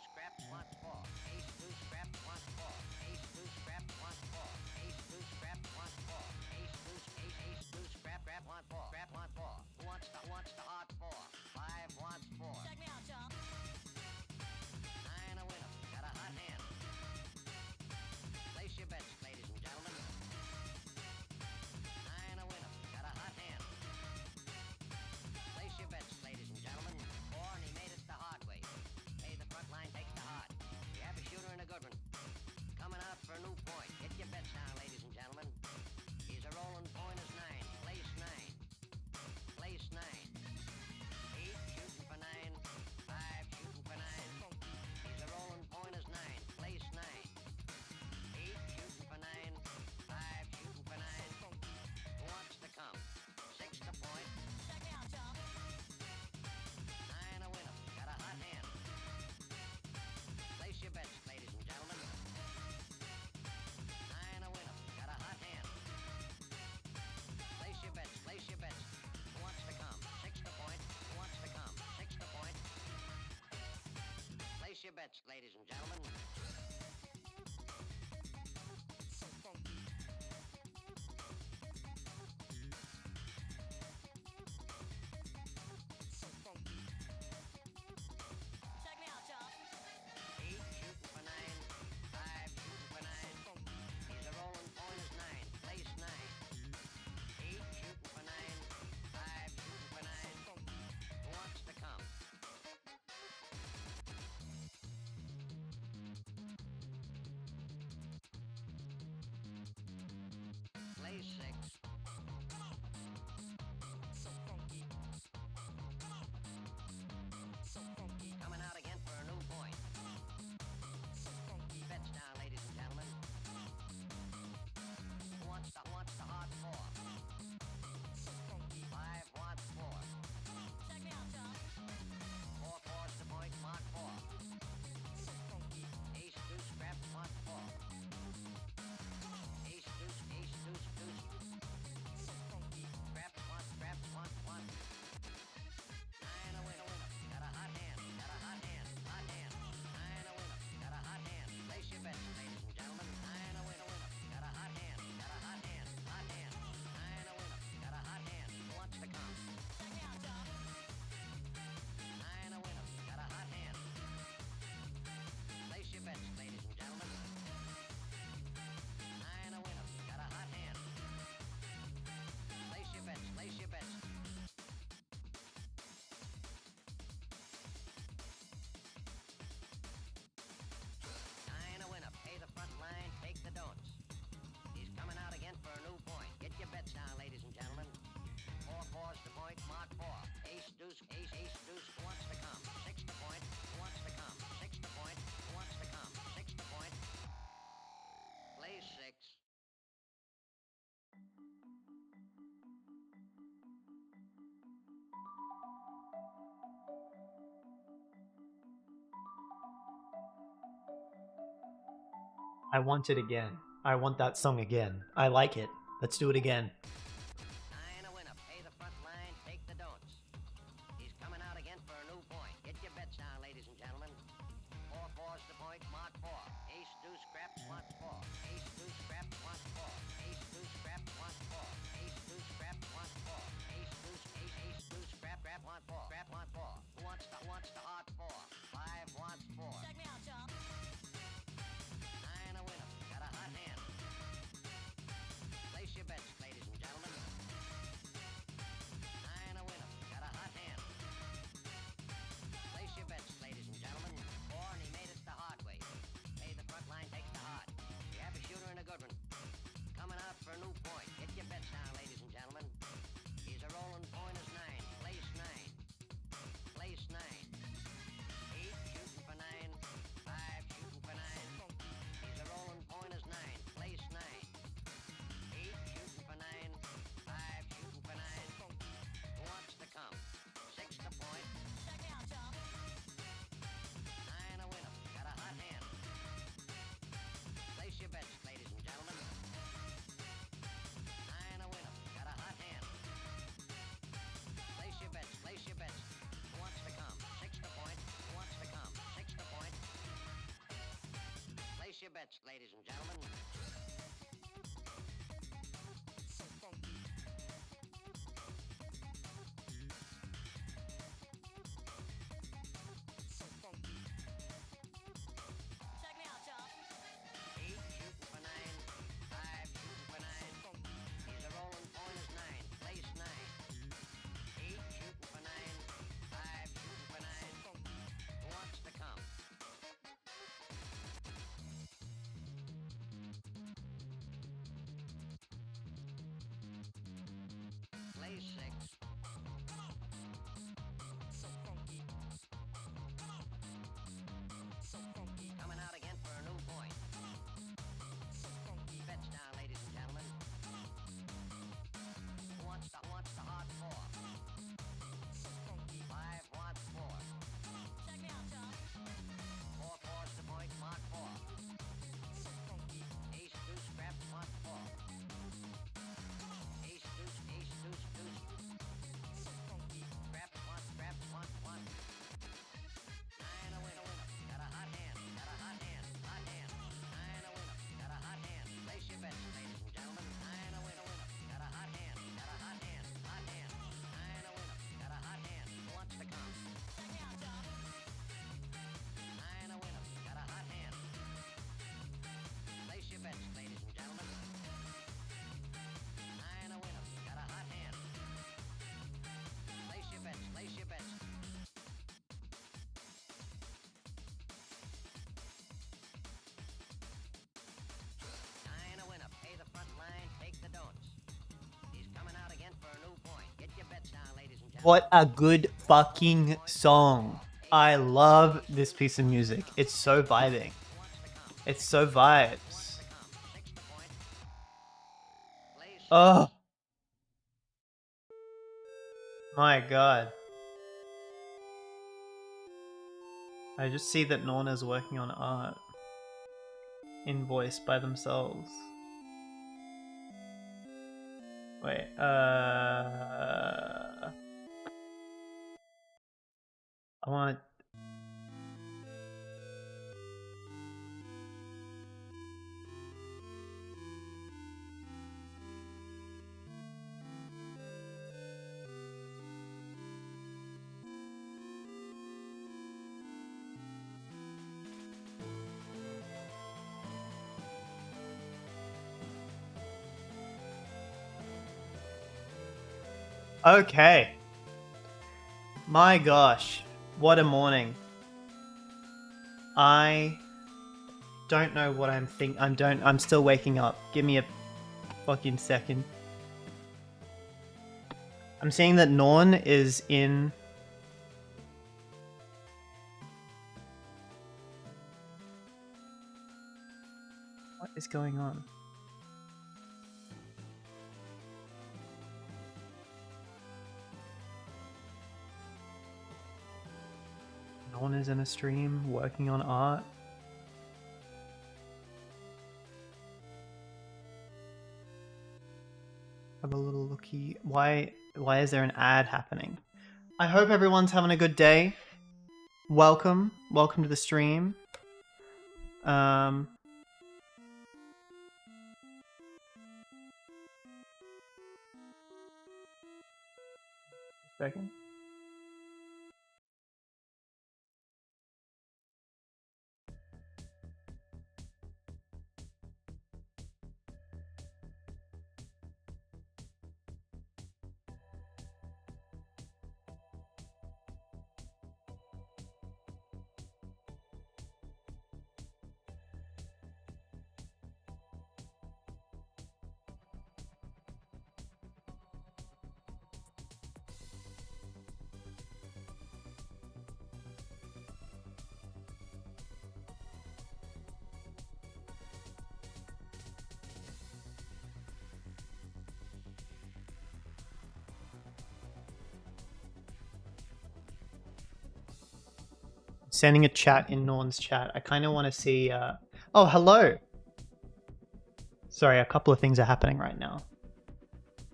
scraps, wants four. Ace, deuce, scraps, wants four. Ace, deuce, scraps, wants four. Ace, deuce, scraps, wants four. Ace, deuce, ace, deuce, scrap, want four. Scrap, want four. Who wants the hot four? Five wants four. Check me out, chump. Nine a winner. Got a hot hand. Place your bets, ladies and gentlemen. Nine a winner. Got a hot hand. Place your bets, ladies and gentlemen. Four, and he made it the hard way. Hey, the front line takes the hard. We have a shooter and a good one. Coming out for a new point. Get your bets down, ladies and gentlemen. He's a rolling point is nine. Place nine. Place nine. Eight shooting for nine. Five shooting for nine. He's a rolling point is nine. Place nine. Eight shooting for nine. Five shooting for nine. Who wants to come? Six to point. Check me out, chump. Nine a winner. Got a hot hand. Place your bets, ladies and gentlemen. Nine a winner. Got a hot hand. Place your bets. Place your bets. Who wants to come? Six to point. Who wants to come? Six to point. Place your bets, ladies and gentlemen. So funky. So funky. Check me out, chump. Eight shooting for nine. Five shooting for nine. He's a rolling point is nine. Place nine. Eight shooting for nine. Five shooting for nine. Who wants to come? Place six. So funky. So funky. Coming out again for a new point. So funky. Bets down, ladies and gentlemen. Who wants the hard four? So funky. Five wants four. Check me out, chump. Four fours to point. Mark four. So funky. Ace deuce scraps wants four. Ace deuce deuce. So funky. Scraps wants. Nine a winner. Got a hot hand. Hot hand. Nine a winner. Got a hot hand. Place your bets, ladies and gentlemen. Nine a winner. Got a hot hand. Hot hand. Nine a winner. Got a hot hand. Who wants to come? Check me out, chump. Nine a winner. Got a hot hand. Place your bets, ladies and gentlemen. Nine a winner. Got a hot hand. Place your bets. Nine a winner. Pay the front line. Take the don'ts. He's coming out again for a new point. Get your bets down, ladies and gentlemen. Four fours to point. Mark four. Ace deuce. Who wants to come? Six to point. Who wants to come? Six to point. Who wants to come? Six to point. Play six. I want it again. I want that song again. I like it. Let's do it again. Nine a winner. Pay the front line. Take the don'ts. He's coming out again for a new point. Get your bets down, ladies and gentlemen. Four fours to point. Mark four. Ace deuce scraps wants four. Ace deuce scraps wants four. Ace deuce scraps wants four. Ace deuce scraps wants four. Ace deuce scrap wants four. Scrap wants four. Who wants the hard four? Five wants four. Check me out, chump. Nine a winner. Got a hot hand. Place your bets, ladies and gentlemen. gentlemen. So funky. So funky. Check me out, y'all. 8 shooting for 9. 5 shooting for 9. Funky. He's a rolling point is 9. Place 9. 8 shooting for 9. 5 shooting for 9. Funky. Who wants to come? Place 6. So funky. So funky. Coming out again for a new point. So funky. Bets down, ladies and gentlemen. Who wants the hard 4? So funky. 5 wants 4. Check me out, y'all. 4 fours the point, mark 4. So funky. Ace, deuce, scraps, mark 4. Ace, deuce, deuce. So funky. Scraps, 1. 9 a winner. Got a hot hand. 9 a winner. Got a hot hand. Place your bets, ladies and gentlemen. 9 a winner. Got a hot hand. 9 a winner. Got a hot hand. Who wants to come? Check me out, y'all. 9 a winner. Got a hot hand. Place your bets, ladies and gentlemen. 9 a winner. Got a hot hand. Place your bets. 9 a winner. Pay the front line. Take the don'ts. He's coming out again for a new point. Get your bets down, ladies and gentlemen. What a good fucking song. I love this piece of music. It's so vibing. It's so vibes. 6 to point. Place Oh. My god. I just see that Norna's working on art. Invoiced by themselves. Wait, I want... Okay. My gosh. What a morning. I don't know what I'm I'm still waking up. Give me a fucking second. I'm seeing that Norn is in... What is going on? Norn is in a stream working on art. Have a little looky. Why is there an ad happening? I hope everyone's having a good day. Welcome to the stream. Second. Sending a chat in Norn's chat. I kind of want to see... Oh, hello! Sorry, a couple of things are happening right now.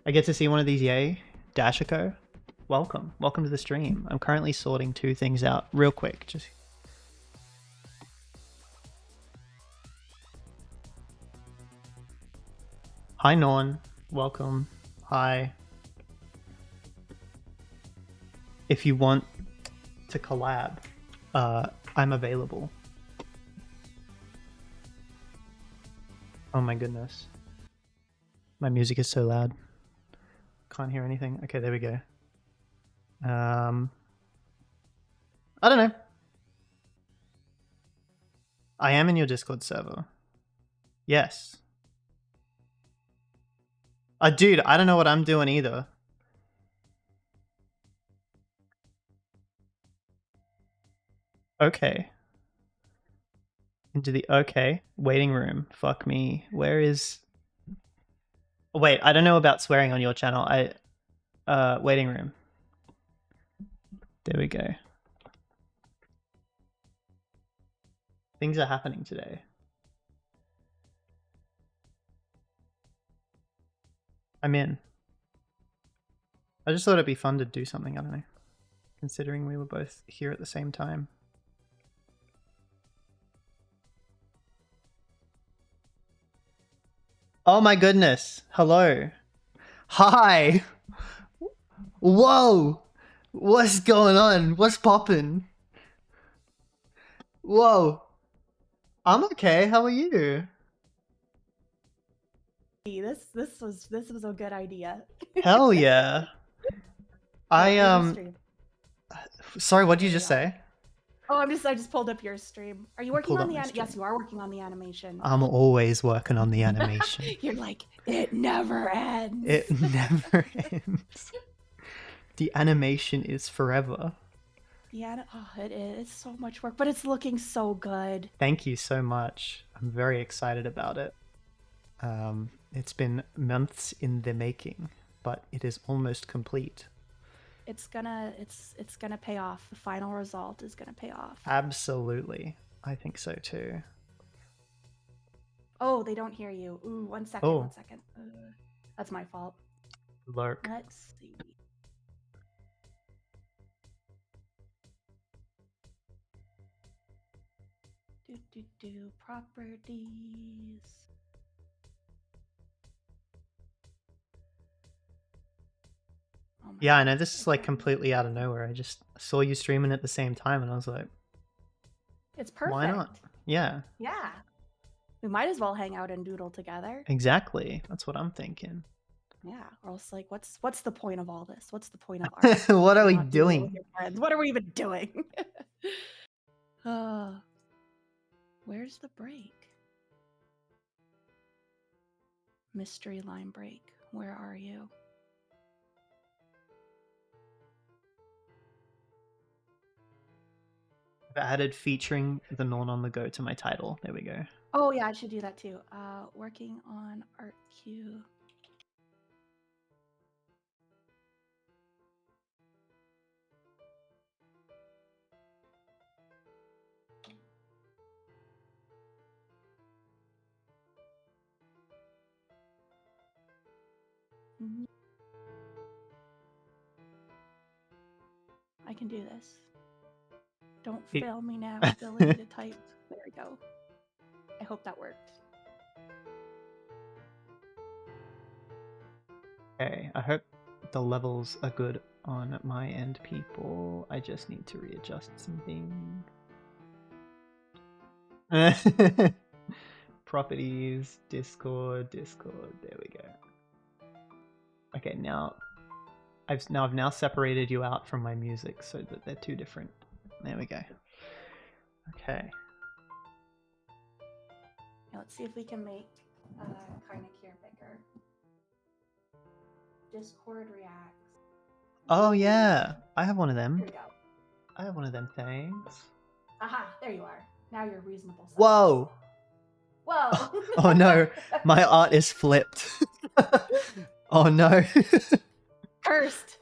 I get to see one of these, yay. Dashiko, welcome. Welcome to the stream. I'm currently sorting two things out real quick. Just Hi, Norn. Welcome. Hi. If you want to collab, I'm available. Oh my goodness. My music is so loud. Can't hear anything. Okay, there we go. I don't know. I am in your Discord server. Yes. Dude, I don't know what I'm doing either. Okay. Into the okay waiting room. Fuck me. Where is? Wait, I don't know about swearing on your channel. Waiting room. There we go. Things are happening today. I'm in. I just thought it'd be fun to do something. I don't know. Considering we were both here at the same time. Oh my goodness. Hello. Hi. Whoa. What's going on? What's poppin'? Whoa. I'm okay. How are you? This was a good idea. Hell yeah. Wait, where's your stream? Sorry, what did you There just you are. say? Oh, I just pulled up your stream. Are you working pulled on up the my yes, stream. you are working on the animation. I'm always working on the animation. You're like, it never ends. It never ends. The animation is forever. Yeah, oh, it is so much work, but it's looking so good. Thank you so much. I'm very excited about it. It's been months in the making, but it is almost complete. It's gonna pay off. The final result is gonna pay off. Absolutely. I think so too. Oh, they don't hear you. Ooh, 1 second, Oh. 1 second. That's my fault. Lurk. Let's see. Properties. Oh my Yeah, I know goodness, this is like okay. completely out of nowhere. I just saw you streaming at the same time and I was like, It's perfect. why not? Yeah. Yeah. We might as well hang out and doodle together. Exactly. That's what I'm thinking. Yeah. Or else like what's the point of all this? What's the point of art? What are we Not doodle with doing? your friends? What are we even doing? Where's the break? Mystery line break. Where are you? I've added featuring the Norn on the Go to my title. There we go. Oh yeah, I should do that too. Working on art queue. I can do this. Don't fail me now. Ability to type. There we go. I hope that worked. Okay, I hope the levels are good on my end, people. I just need to readjust something. Properties, Discord. There we go. Okay, now I've now separated you out from my music so that they're two different. There we go. Okay. Now let's see if we can make kind of care bigger. Discord reacts. Oh yeah, I have one of them. Here we go. I have one of them things. Aha, there you are. Now you're reasonable size. Whoa! Whoa! Oh no, my art is flipped. Oh no. Cursed.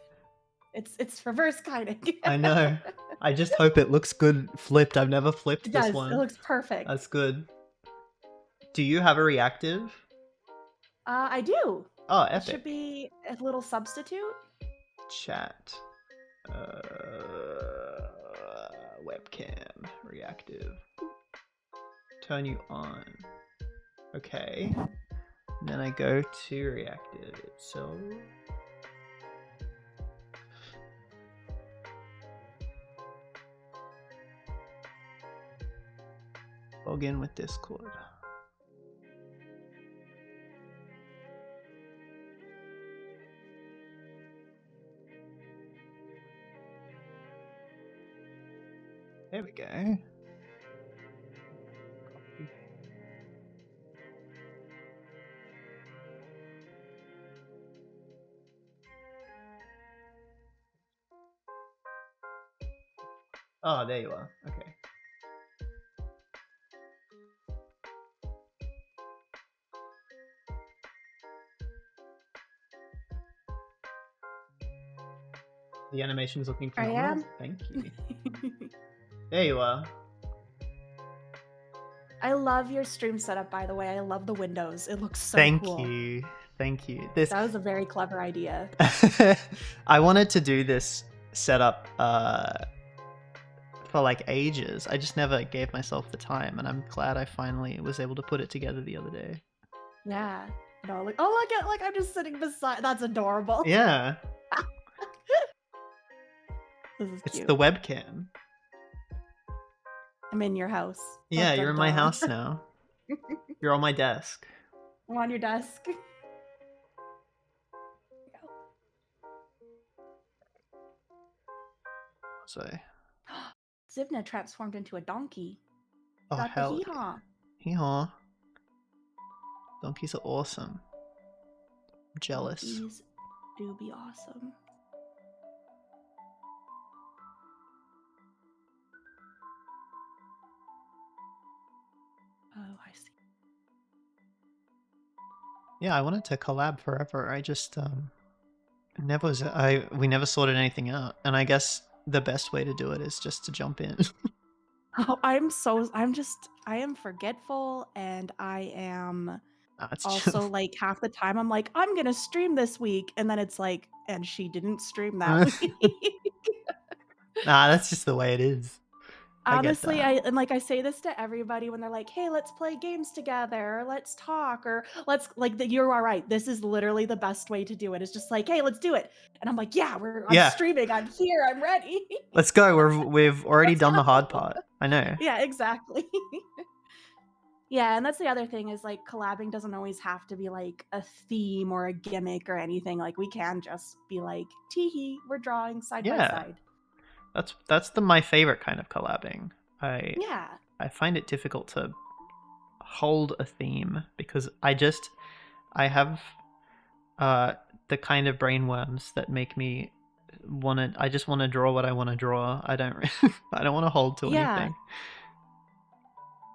It's reverse kiting. I know. I just hope it looks good flipped. I've never flipped It this does. one. It looks perfect. That's good. Do you have a reactive? I do. Oh, It epic. should be a little substitute. Chat. Webcam. Reactive. Turn you on. Okay. then I go to reactive itself. Log in with Discord. There we go. Copy. Oh, there you are. Okay. The animation is looking I phenomenal. am. Thank you. There you are. I love your stream setup, by the way. I love the windows. It looks so Thank cool. you. Thank you. This That was a very clever idea. I wanted to do this setup for like ages. I just never gave myself the time, and I'm glad I finally was able to put it together the other day. Yeah. No, like, oh, look at, like, I'm just sitting beside. That's adorable. Yeah, This is it's cute. the webcam. I'm in your house. Yeah, Dun, you're dun, in my dun. house now. You're on my desk. I'm on your desk. So, Zivna transformed into a donkey. oh Got the hell, hee-haw. hee-haw. Donkeys are awesome. I'm jealous. Donkeys do be awesome. Oh, I see. Yeah, I wanted to collab forever. I just we never sorted anything out, and I guess the best way to do it is just to jump in. Oh, I am forgetful, and I am That's also like half the time I'm like, I'm gonna stream this week, and then it's like, and she didn't stream that week. Nah, that's just the way it is. Honestly, I get I say this to everybody when they're like, "Hey, let's play games together, or let's talk, or let's like the you are right. This is literally the best way to do it. It's just like, hey, let's do it." And I'm like, "Yeah, I'm Yeah. streaming. I'm here. I'm ready." Let's go. We've already Let's done the hard go. part. I know. Yeah, exactly. Yeah, and that's the other thing is like collabing doesn't always have to be like a theme or a gimmick or anything. Like we can just be like, teehee, we're drawing side by Yeah. side. That's my favorite kind of collabing. Yeah. I find it difficult to hold a theme because I have the kind of brainworms that make me I just want to draw what I want to draw. I don't want to hold to Yeah. anything.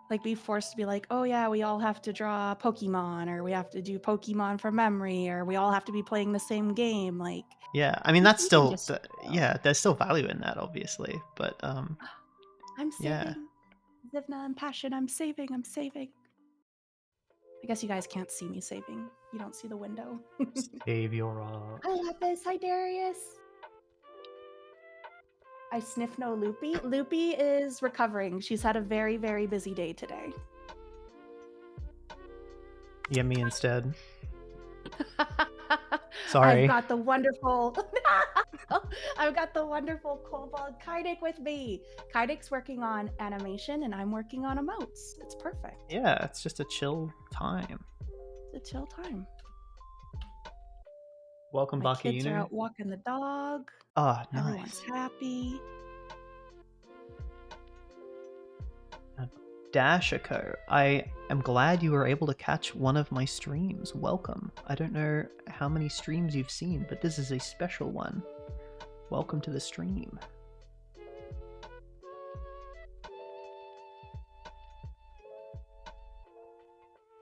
Like be forced to be like, oh yeah, we all have to draw Pokemon, or we have to do Pokemon from memory, or we all have to be playing the same game. Like, Yeah, I mean that's you can still just, yeah, there's still value in that obviously, but I'm yeah. saving. Zivna and Passion, I'm saving. I guess you guys can't see me saving. You don't see the window. Save your art. Hi Lapis, hi Darius. I sniff no Loopy. Loopy is recovering. She's had a very, very busy day today. Yeah, me instead. Sorry. I've got the wonderful Kobold Kaidik with me. Kaidik's working on animation and I'm working on emotes. It's perfect. Yeah, it's just a chill time. It's a chill time. Welcome, My Baki kids are Inu. out walking the dog. Oh, nice. Everyone's happy. Dashiko, I am glad you were able to catch one of my streams. Welcome. I don't know how many streams you've seen, but this is a special one. Welcome to the stream.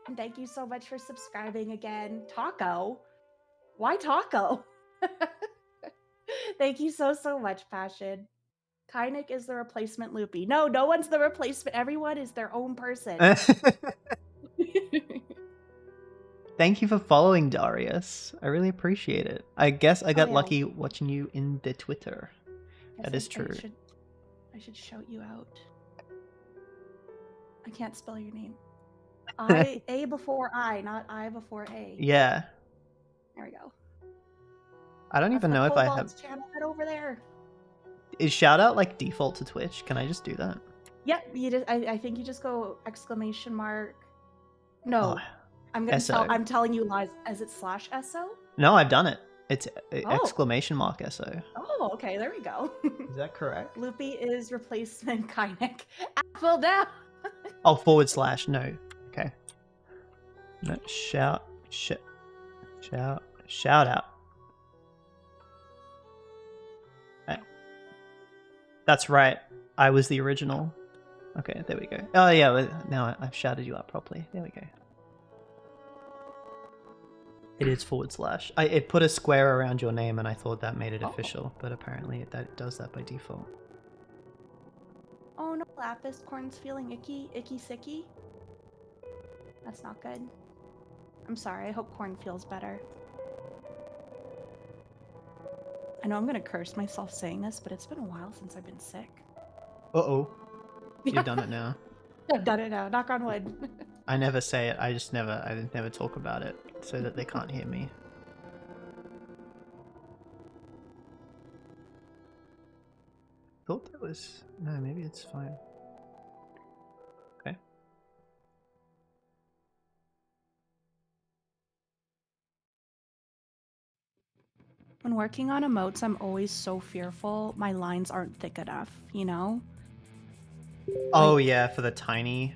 And thank you so much for subscribing again. Taco? Why Taco? Thank you so much, Passion. Kainik is the replacement Loopy. No one's the replacement. Everyone is their own person. Thank you for following, Darius. I really appreciate it. I guess I got yeah. lucky watching you in the Twitter. Yes, That is true. I should shout you out. I can't spell your name. A before I, not I before A. Yeah. There we go. I don't That's even the know if I Kobolds have. channel right over there. Is shout out like default to Twitch? Can I just do that? Yep, you just. I think you just go exclamation mark. No, Oh, I'm gonna SO. I'm telling you lies. Is it /SO? No, I've done it. It's Oh. exclamation mark SO. Oh, okay. There we go. Is that correct? Loopy is replacement Kynek. Apple down. Oh, / no. Okay. No, shout out. That's right. I was the original. Okay, there we go. Oh yeah, now I've shouted you out properly. There we go. It is /. It put a square around your name, and I thought that made it official, but apparently it does that by default. Oh no, Lapis Corn's feeling icky sicky. That's not good. I'm sorry. I hope Corn feels better. I know I'm gonna curse myself saying this, but it's been a while since I've been sick. Uh-oh. You've done it now. I've done it now. Knock on wood. I never say it. I never talk about it so that they can't hear me. Thought that was... No, maybe it's fine. Okay. When working on emotes, I'm always so fearful my lines aren't thick enough, you know? Oh Like- yeah, for the tiny...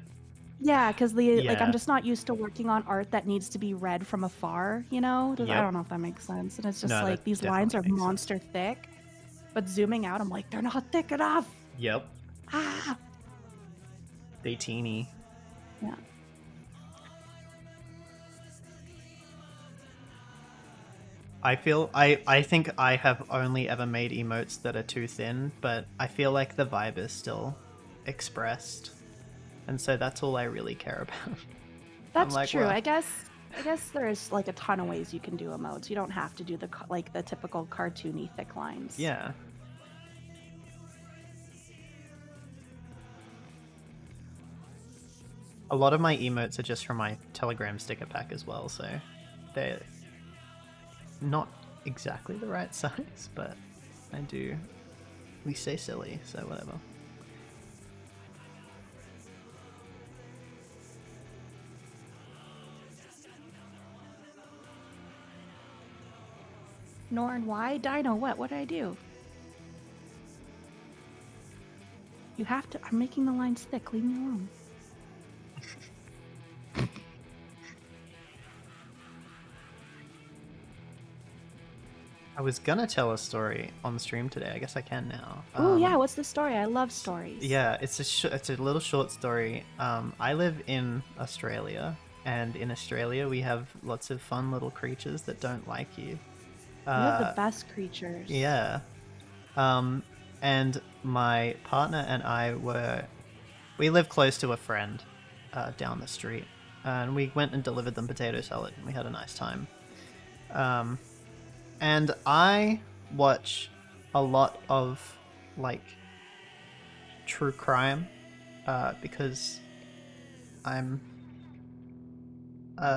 Yeah, because like Yeah. I'm just not used to working on art that needs to be read from afar, you know? I Yep. don't know if that makes sense. And it's just No, like that these lines are definitely makes monster thick, but zooming out, I'm like, they're not thick enough. Yep. Ah. They teeny. Yeah. I think I have only ever made emotes that are too thin, but I feel like the vibe is still expressed. And so that's all I really care about. That's like, true. well- I guess there's like a ton of ways you can do emotes. You don't have to do the the typical cartoony thick lines. Yeah. A lot of my emotes are just from my Telegram sticker pack as well, so they're not exactly the right size, but we stay silly, so whatever. Norn, why? Dino, what? What did I do? You have to. I'm making the lines thick. Leave me alone. I was gonna tell a story on stream today. I guess I can now. Oh yeah, what's the story? I love stories. Yeah, it's a little short story. I live in Australia, and in Australia we have lots of fun little creatures that don't like you. You have the best creatures. Yeah. And my partner and I we live close to a friend down the street, and we went and delivered them potato salad, and we had a nice time. And I watch a lot of like true crime because I'm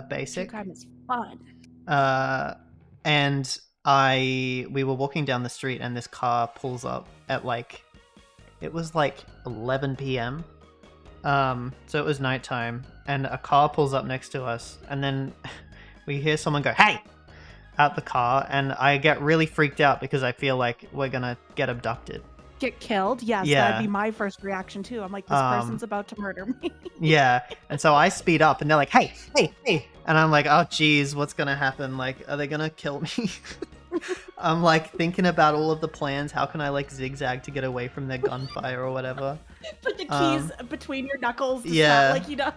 basic. True crime is fun. And we were walking down the street, and this car pulls up at it was like 11 p.m. So it was nighttime, and a car pulls up next to us, and then we hear someone go, "Hey!" out the car, and I get really freaked out because I feel like we're gonna get abducted. Get killed? Yes, Yeah. that'd be my first reaction too. I'm like, this person's about to murder me. Yeah, and so I speed up, and they're like, "Hey, hey, hey!" And I'm like, "Oh, geez, what's gonna happen? Like, are they gonna kill me?" I'm like thinking about all of the plans. How can I like zigzag to get away from their gunfire or whatever? Put the keys between your knuckles. To yeah. Stop, like you know.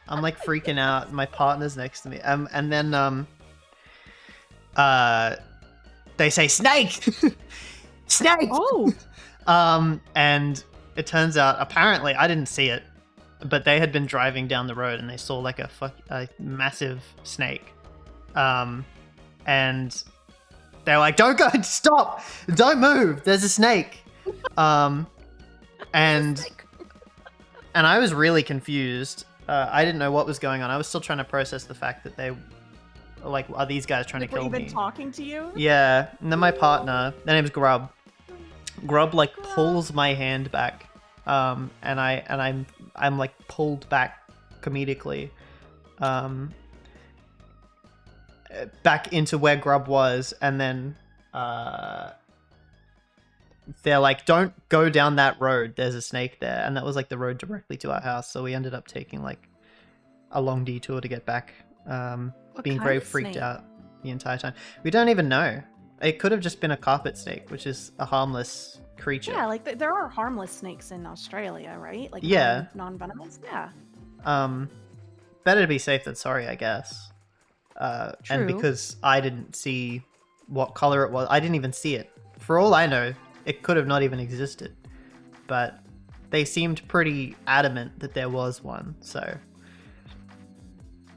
I'm like freaking out. My partner's next to me, and then they say snake, snake. Oh. And it turns out apparently I didn't see it, but they had been driving down the road and they saw like a massive snake. And they're like, "Don't go, stop, don't move. There's a snake." And I was really confused I didn't know what was going on. I was still trying to process the fact that they, like, are these guys trying Like, to were kill even me? talking to you? Yeah, and then my partner, their name's Grub. Grub like Grub. pulls my hand back, and I'm like pulled back comedically, back into where Grub was, and then they're like, "Don't go down that road. There's a snake there," and that was like the road directly to our house. So we ended up taking like a long detour to get back, being kind very of freaked snake? out the entire time. We don't even know. It could have just been a carpet snake, which is a harmless creature. Yeah, like there are harmless snakes in Australia, right? Like Yeah. non-venomous. Yeah. Better to be safe than sorry, I guess. And True. because I didn't see what color it was, I didn't even see it. For all I know, it could have not even existed. But they seemed pretty adamant that there was one, so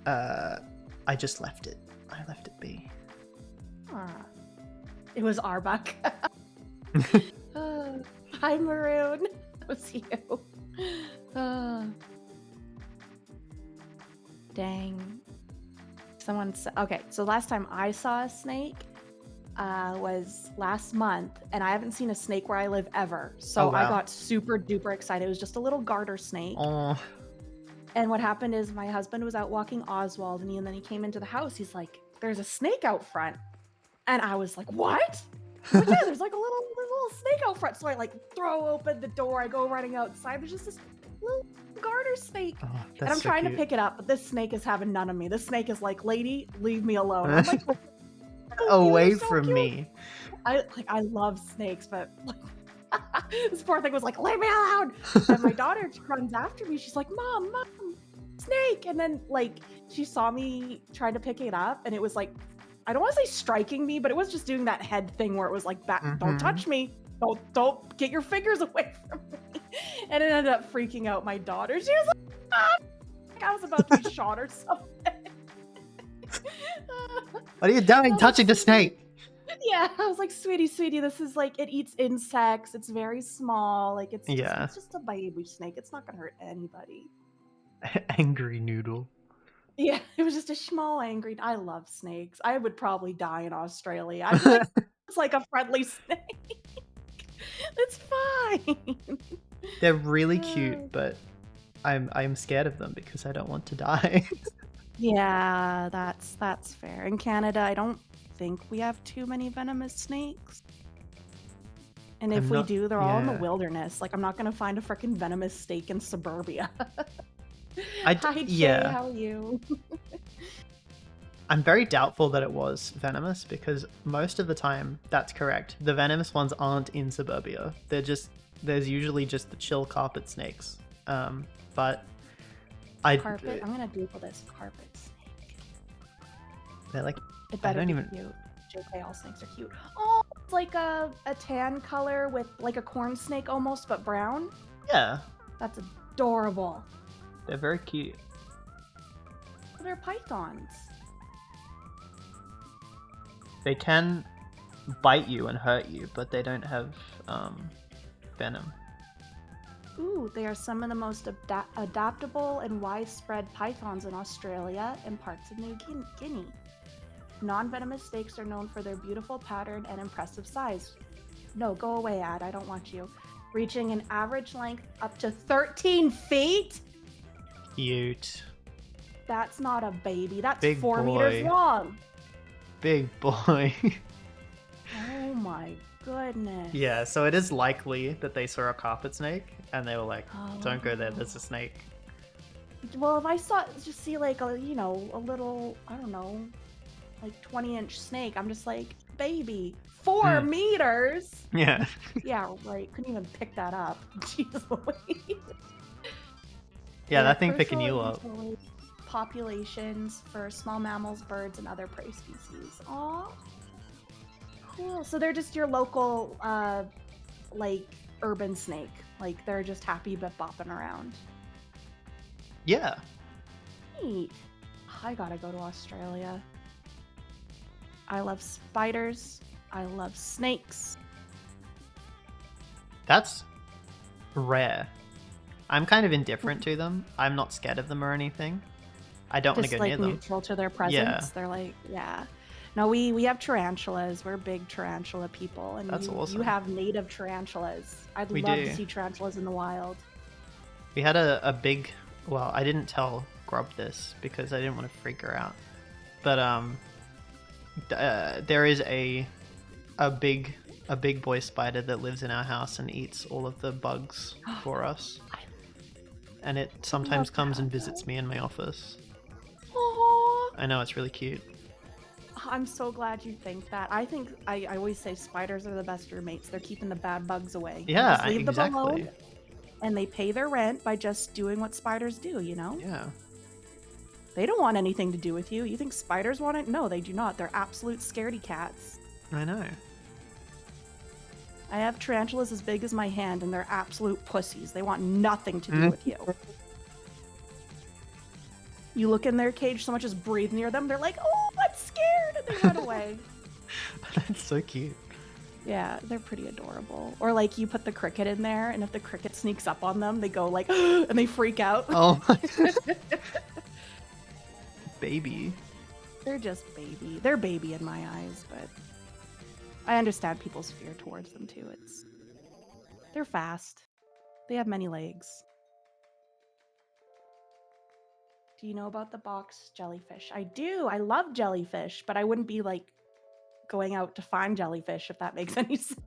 I just left it. I left it be. Ah. It was Arbuck. Hi, Maroon. That was you. Dang. Someone said, okay, so last time I saw a snake was last month, and I haven't seen a snake where I live ever. So Oh, wow. I got super duper excited. It was just a little garter snake. Oh, And what happened is my husband was out walking Oswald, and then he came into the house. He's like, "There's a snake out front," and I was like, "What?" He's like, "Yeah, there's like a little snake out front." So I like throw open the door. I go running outside. There's just this little garter snake, oh that's and I'm so trying cute. to pick it up, but this snake is having none of me. This snake is like, "Lady, leave me alone." I'm like, Away so from cute. me. I love snakes, but like, this poor thing was like, "Leave me alone!" And my daughter runs after me. She's like, "Mom, snake!" And then like she saw me trying to pick it up, and it was like, I don't want to say striking me, but it was just doing that head thing where it was like, "Back, don't Mhm. touch me! Don't get your fingers away from me!" And it ended up freaking out my daughter. She was like, "Ah!" Like I was about to be shot or something. What are you doing? Touching the snake. Yeah, I was like, sweetie, this is like, it eats insects. It's very small. Like Yeah. it's just a baby snake. It's not gonna hurt anybody. Angry noodle. Yeah, it was just a small angry. I love snakes. I would probably die in Australia. I'd be like, it's like a friendly snake. It's fine. They're really cute, but I'm scared of them because I don't want to die. Yeah, that's fair. In Canada, I don't think we have too many venomous snakes. And if I'm we not- do, they're all in the yeah. wilderness. Like, I'm not gonna find a freaking venomous snake in suburbia. I Hi, Jay, yeah. how are you? I'm very doubtful that it was venomous because most of the time that's correct. The venomous ones aren't in suburbia. There's usually just the chill carpet snakes. But Carpet? I'm gonna Google this. Carpet snake. they're like It better don't be even- cute. JK, all snakes are cute. Oh, it's like a tan color with like a corn snake almost, but brown. yeah, That's adorable. they're very cute. They're pythons. They can bite you and hurt you, but they don't have venom. Ooh, they are some of the most adaptable and widespread pythons in Australia and parts of New Guinea. Non-venomous snakes are known for their beautiful pattern and impressive size. No, go away, ad. I don't want you. Reaching an average length up to 13 feet? Cute. That's not a baby. That's Big 4 meters boy. long. Big boy. Oh my goodness. Yeah, so it is likely that they saw a carpet snake and they were like, don't go there, there's a snake. Well, if I just see like a little, I don't know, like 20-inch snake, I'm just like, baby, 4 meters. Yeah. Yeah, right. Couldn't even pick that up. Jeez Louise. Yeah, They that are thing picking crucial you up. in populations for small mammals, birds, and other prey species. Aw. Cool. So they're just your local, like, urban snake. Like, they're just happy but bopping around. Yeah. Neat. I gotta go to Australia. I love spiders. I love snakes. That's rare. I'm kind of indifferent to them. I'm not scared of them or anything. I don't want to Just go near like them. neutral to their presence. Yeah. They're like, yeah. No, we have tarantulas. We're big tarantula people, and That's you awesome. have native tarantulas. I'd We love do. to see tarantulas in the wild. We had a big. Well, I didn't tell Grub this because I didn't want to freak her out. But there is a big boy spider that lives in our house and eats all of the bugs for us. And it sometimes love comes that. and visits me in my office. Oh, I know, it's really cute. I'm so glad you think that. I think I always say spiders are the best roommates. They're keeping the bad bugs away. You Yeah, just leave them exactly. alone, and they pay their rent by just doing what spiders do. You know, Yeah. they don't want anything to do with you. You think spiders want it? No, they do not. They're absolute scaredy cats. I know. I have tarantulas as big as my hand, and they're absolute pussies. They want nothing to do with you. You look in their cage, someone just breathe near them, they're like, oh, I'm scared, and they run away. That's so cute. Yeah, they're pretty adorable. Or like you put the cricket in there, and if the cricket sneaks up on them, they go like, and they freak out. Oh my baby. They're just baby. They're baby in my eyes, but I understand people's fear towards them too. They're fast. They have many legs. Do you know about the box jellyfish? I do. I love jellyfish, but I wouldn't be like going out to find jellyfish if that makes any sense.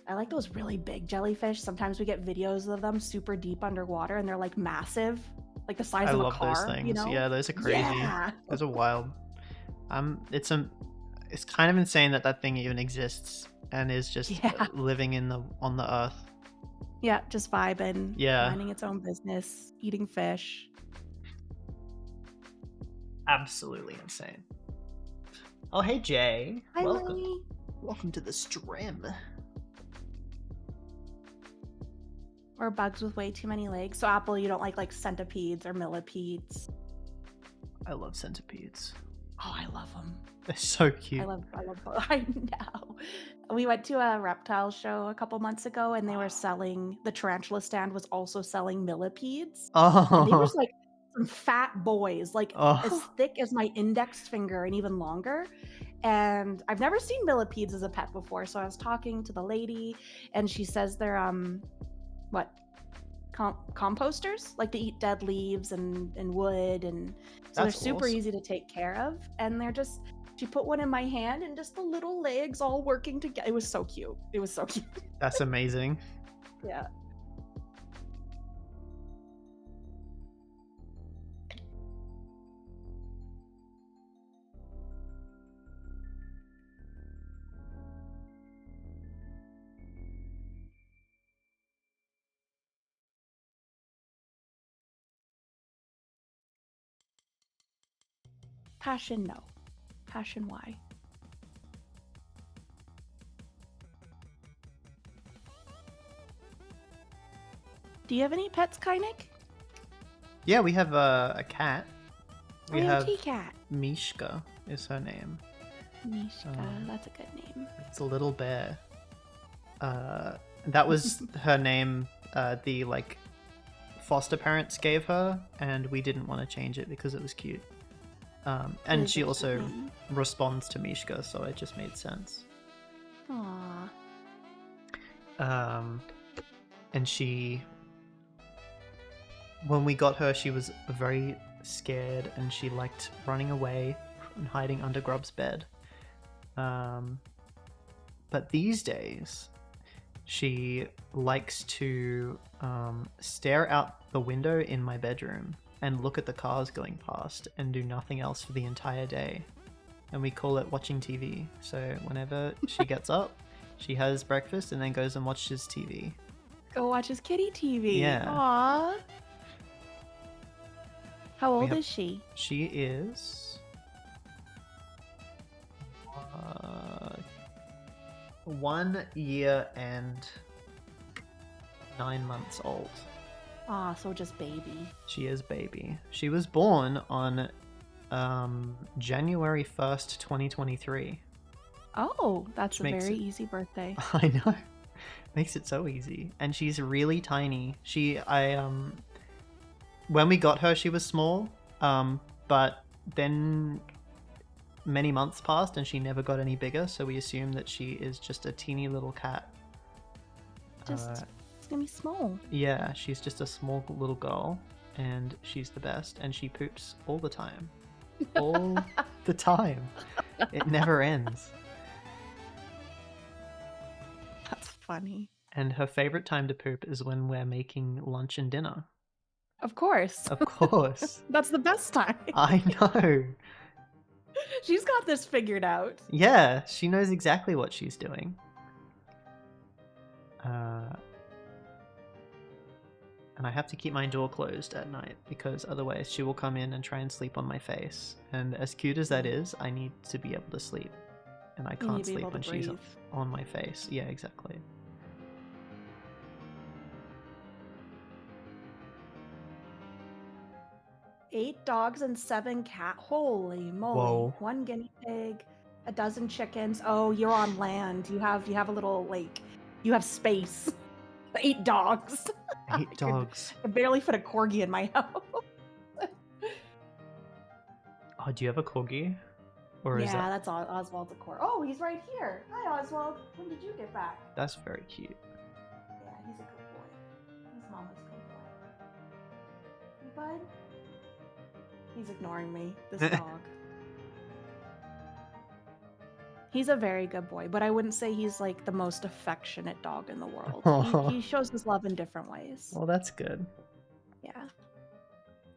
I like those really big jellyfish. Sometimes we get videos of them super deep underwater and they're like massive, like the size I of a love car. those things. You know? Yeah, those are crazy. Yeah. Those are wild. It's kind of insane that thing even exists and is just Yeah. living on the earth. Yeah, just vibing. Yeah. Minding its own business, eating fish. Absolutely insane. Oh, hey Jay. Hi, Welcome. Lenny. Welcome to the stream. Or bugs with way too many legs. So Apple, you don't like centipedes or millipedes. I love centipedes. Oh, I love them. They're so cute. I love. I know. We went to a reptile show a couple months ago, and they were selling the tarantula stand was also selling millipedes, and they were Oh. like some fat boys, like as Oh. thick as my index finger and even longer. And I've never seen millipedes as a pet before, so I was talking to the lady, and she says they're what composters, like they eat dead leaves and wood, and so That's they're super awesome. easy to take care of, and they're just she put one in my hand and just the little legs all working together. It was so cute. That's amazing. Yeah. Passion, no. Passion, why? Do you have any pets, Kynick? Yeah, we have a cat. We have a cat. Mishka is her name. Mishka, that's a good name. It's a little bear. That was her name. The foster parents gave her, and we didn't want to change it because it was cute. And It is she a cute also name. responds to Mishka, so it just made sense. Aww. And she, when we got her, she was very scared, and she liked running away and hiding under Grub's bed. But these days, she likes to stare out the window in my bedroom and look at the cars going past and do nothing else for the entire day. And we call it watching TV. So whenever she gets up, she has breakfast and then goes and watches TV. Go watch his kitty TV. Yeah. Aww. How old have- is she? She is 1 year and 9 months old. Ah, so just baby. She is baby. She was born on January 1st, 2023. Oh, that's Which a makes very it- easy birthday. I know. Makes it so easy. And she's really tiny. When we got her she was small. But then many months passed and she never got any bigger, so we assume that she is just a teeny little cat. Just it's gonna be small. Yeah, she's just a small little girl and she's the best and she poops all the time. All the time. It never ends. That's funny. And her favorite time to poop is when we're making lunch and dinner. Of course. Of course. That's the best time. I know. She's got this figured out. Yeah, she knows exactly what she's doing. And I have to keep my door closed at night because otherwise she will come in and try and sleep on my face. And as cute as that is, I need to be able to sleep. And I You need can't to be sleep able when to she's breathe. on my face. Yeah, exactly. Eight dogs and 7 cat. Holy moly! Whoa. 1 guinea pig, a dozen chickens. Oh, you're on land. You have a little you have space. 8 dogs. 8 dogs. I barely fit a corgi in my house. Oh, do you have a corgi? Or is Yeah, that... that's Oswald's a corgi. Oh, he's right here. Hi, Oswald. When did you get back? That's very cute. Yeah, he's a good boy. His mama's a good boy. Hey, bud? He's ignoring me, this dog. He's a very good boy, but I wouldn't say he's like the most affectionate dog in the world. He shows his love in different ways. Well, that's good. Yeah.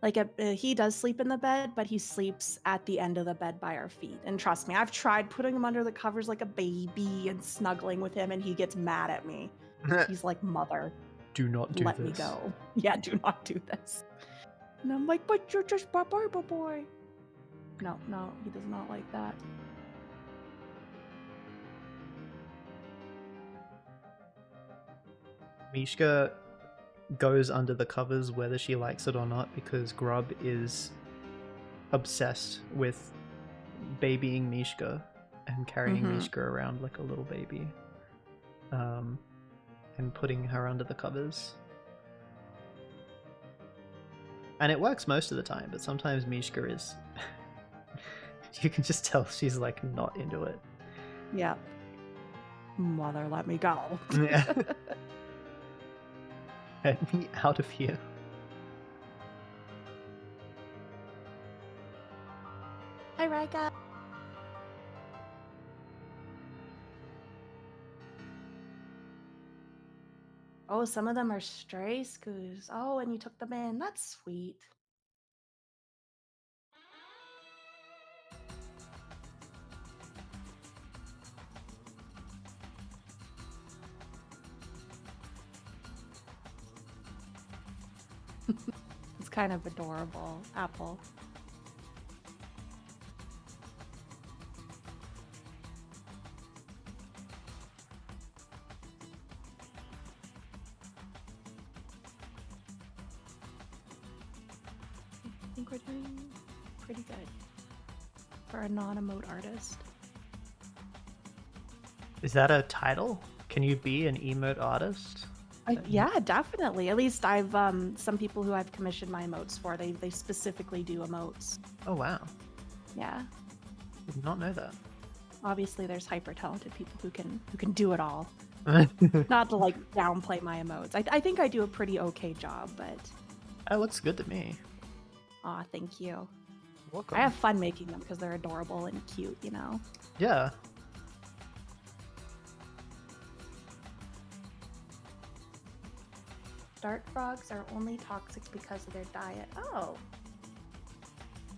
Like he does sleep in the bed, but he sleeps at the end of the bed by our feet. And trust me, I've tried putting him under the covers like a baby and snuggling with him, and he gets mad at me. He's like, "Mother, Do not do let this. me go." Yeah, do not do this. And I'm like, "But you're just Bible boy." No, he does not like that. Mishka goes under the covers whether she likes it or not because Grub is obsessed with babying Mishka and carrying Mhm. Mishka around like a little baby, and putting her under the covers. And it works most of the time, but sometimes Mishka is... you can just tell she's like not into it. Yeah. Mother, let me go. Yeah. Get me out of here. Hi, Rika. Oh, some of them are stray scoos. Oh, and you took them in. That's sweet. It's kind of adorable. Apple. I think we're doing pretty good for a non-emote artist. Is that a title? Can you be an emote artist? Yeah, definitely. At least I've some people who I've commissioned my emotes for, they specifically do emotes. Oh wow. Yeah. Did not know that. Obviously there's hyper talented people who can do it all. Not to like downplay my emotes. I think I do a pretty okay job, but That looks good to me. aw, thank you. Welcome. I have fun making them because they're adorable and cute, you know. Yeah. Dart frogs are only toxic because of their diet. Oh.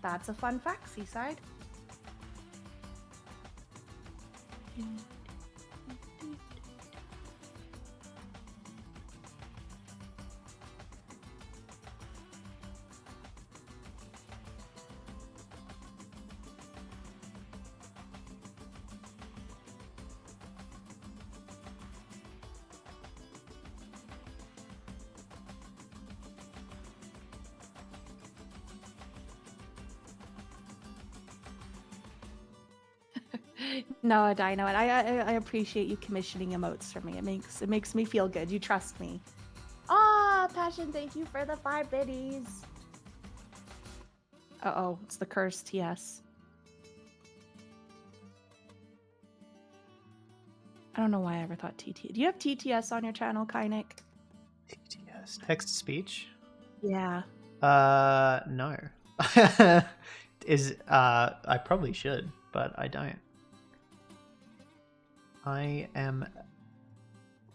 That's a fun fact, Seaside. No, Dino, and I appreciate you commissioning emotes for me. It makes me feel good. You trust me. Ah, Passion, thank you for the 5 biddies. Uh-oh, it's the cursed TS. I don't know why I ever thought TT. Do you have TTS on your channel, Kynic? TTS. Text to speech? Yeah. No. I probably should, but I don't. I am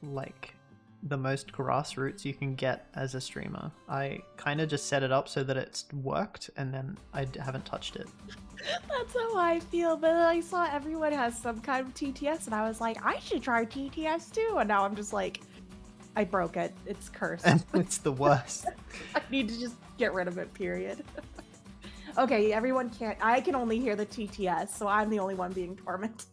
like the most grassroots you can get as a streamer. I kind of just set it up so that it's worked, and then I haven't touched it. That's how I feel, but then I saw everyone has some kind of TTS, and I was like, I should try TTS too, and now I'm just like, I broke it. It's cursed. It's the worst. I need to just get rid of it, period. Okay, everyone can't. I can only hear the TTS, so I'm the only one being tormented.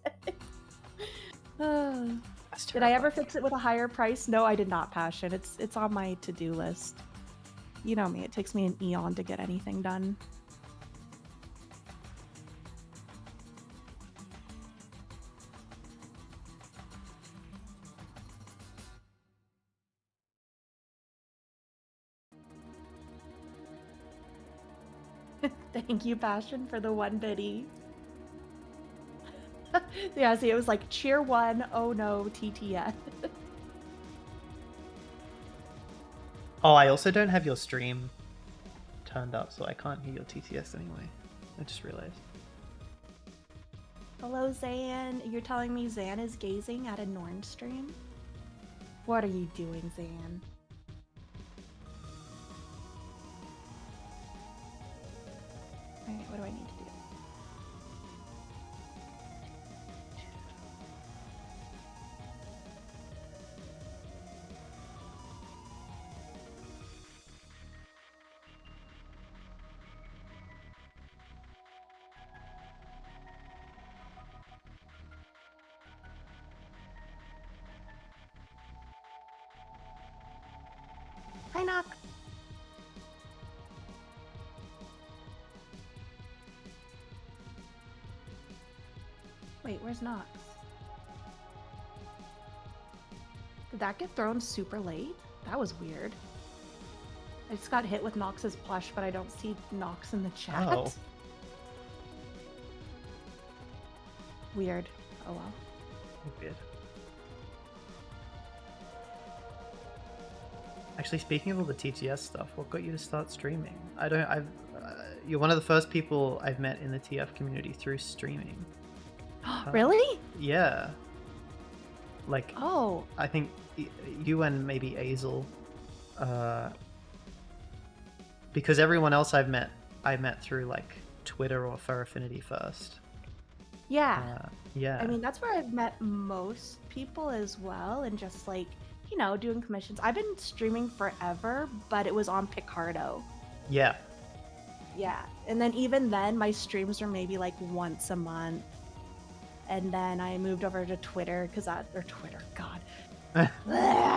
Did I ever fix it with a higher price? No, I did not, Passion. It's on my to-do list. You know me, it takes me an eon to get anything done. Thank you, Passion, for the 1 biddy. Yeah, see, it was like cheer 1, oh no, TTS. Oh, I also don't have your stream turned up, so I can't hear your TTS anyway. I just realized. Hello, Zan. You're telling me Zan is gazing at a Norn stream? What are you doing, Zan? Alright, what do I need to do? Hi, Knock. Wait, where's Nox? Did that get thrown super late? That was weird. I just got hit with Nox's plush, but I don't see Nox in the chat. Oh. Weird. Oh well. Weird. Actually, speaking of all the TTS stuff, what got you to start streaming? You're one of the first people I've met in the TF community through streaming. Really? Yeah. Like, Oh. I think you and maybe Azel, because everyone else I met through like Twitter or Fur Affinity first. Yeah. Yeah. I mean, that's where I've met most people as well, and just like, you know, doing commissions. I've been streaming forever, but it was on Picardo. Yeah. Yeah. And then even then, my streams were maybe like once a month. And then I moved over to Twitter, or Twitter, God.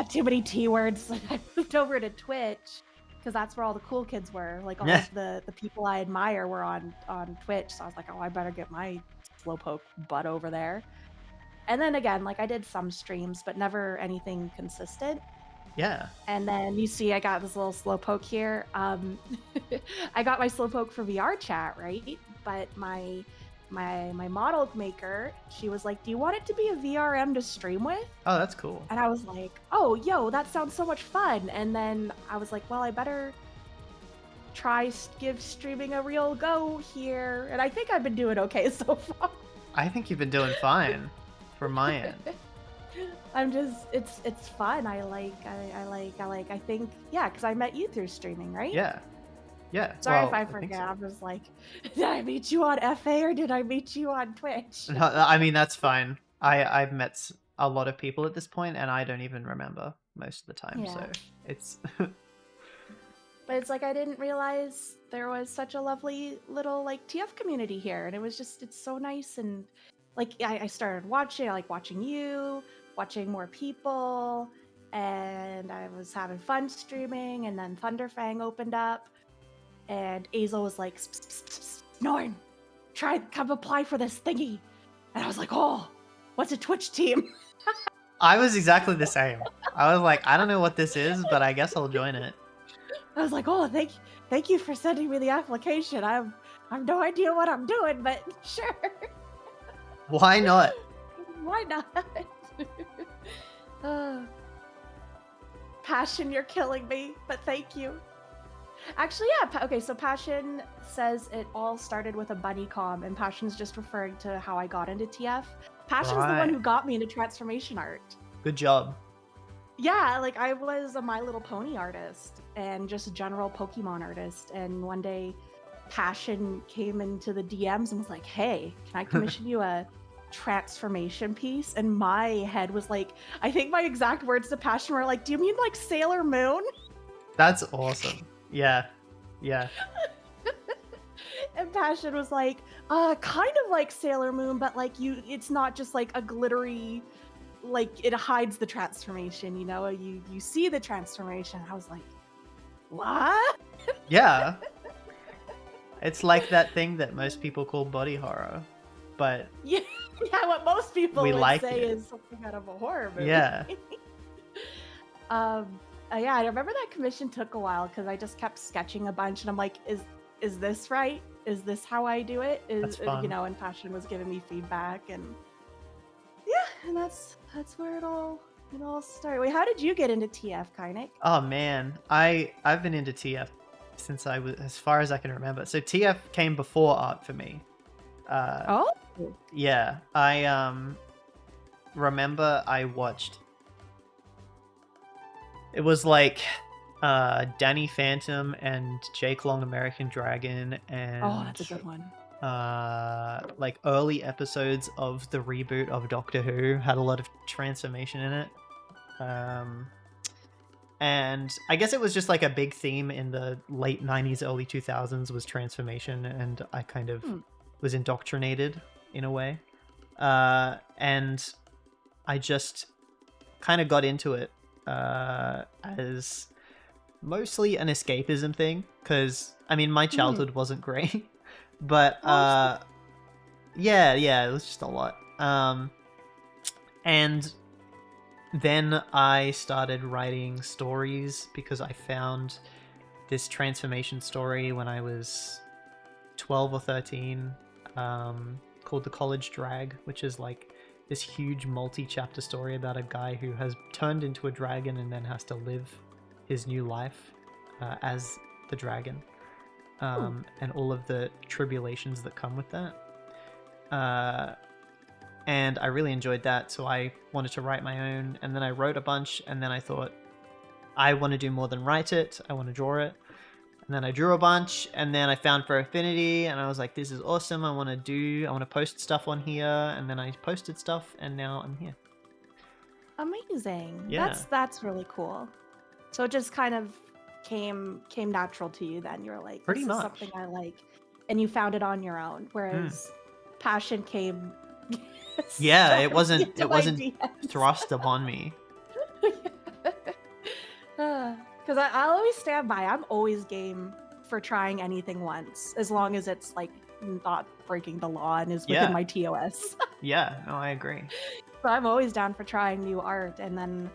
Too many T words. I moved over to Twitch, because that's where all the cool kids were. Like, all of the people I admire were on Twitch. So I was like, oh, I better get my slowpoke butt over there. And then again, like, I did some streams, but never anything consistent. Yeah. And then you see I got this little slowpoke here. I got my slowpoke for VR chat, right? But my model maker, she was like, do you want it to be a VRM to stream with? Oh, that's cool. And I was like, oh, yo, that sounds so much fun. And then I was like, well, I better give streaming a real go here. And I think I've been doing okay so far. I think you've been doing fine from my end. I'm just, it's fun. I think, yeah, because I met you through streaming, right? Yeah. Yeah. Sorry well, if I forget. So. I was like, did I meet you on FA or did I meet you on Twitch? No, I mean, that's fine. I've met a lot of people at this point, and I don't even remember most of the time. Yeah. So it's. But it's like I didn't realize there was such a lovely little like TF community here, and it was just, it's so nice. And like I started watching, I like watching you, watching more come I was having fun streaming, and then Thunderfang opened up. And Azel was like, Norn, come apply for this thingy. And I was like, oh, what's a Twitch team? I was exactly the same. I was like, I don't know what this is, but I guess I'll join it. I was like, oh, thank you for sending me the application. I've no idea what I'm doing, but sure. Why not? Why not? uh, Passion, you're killing me, but thank you. Actually, yeah. Okay, so Passion says it all started with a bunny comm, and Passion's just referring to how I got into TF. Passion's the one Right. who got me into transformation art. Good job. Yeah, like I was a My Little Pony artist and just a general Pokemon artist. And one day, Passion came into the DMs and was like, hey, can I commission you a transformation piece? And my head was like, I think my exact words to Passion were like, do you mean like Sailor Moon? That's awesome. Yeah. Yeah. And Passion was like, kind of like Sailor Moon, but like it's not just like a glittery, like it hides the transformation, you know? You see the transformation. I was like, what? Yeah. It's like that thing that most people call body horror, but Yeah, what most people We would like say it. is something out of a horror movie. yeah. Yeah, I remember that commission took a while because I just kept sketching a bunch, and I'm like, is this right? Is this how I do it? That's fun. You know? And Passion was giving me feedback, and yeah, and that's where it all started. Wait, how did you get into TF, Kynic? Oh man, I've been into TF since I was as far as I can remember. So TF came before art for me. Oh, Yeah, I remember I watched. It was like Danny Phantom and Jake Long American Dragon and oh, that's a good one. like early episodes of the reboot of Doctor Who had a lot of transformation in it. And I guess it was just like a big theme in the late 90s, early 2000s was transformation, and I kind of was indoctrinated in a way. And I just kind of got into it as mostly an escapism thing, because I mean my childhood wasn't great, but yeah, it was just a lot. And then I started writing stories because I found this transformation story when I was 12 or 13, called The College Drag, which is like this huge multi-chapter story about a guy who has turned into a dragon and then has to live his new life as the dragon, and all of the tribulations that come with that. And I really enjoyed that, so I wanted to write my own, and then I wrote a bunch, and then I thought, I want to do more than write it, I want to draw it. And then I drew a bunch, and then I found For Affinity, and I was like, this is awesome, I want to post stuff on here, and then I posted stuff, and now I'm here. Amazing. Yeah. That's really cool. So it just kind of came natural to you then. You were like, Pretty this much. is something I like, and you found it on your own, whereas Passion came Yeah, it started wasn't into my DMs. thrust upon me. Because I'll always stand by. I'm always game for trying anything once, as long as it's like not breaking the law and is within Yeah. my TOS. Yeah, no, I agree. So I'm always down for trying new art. And then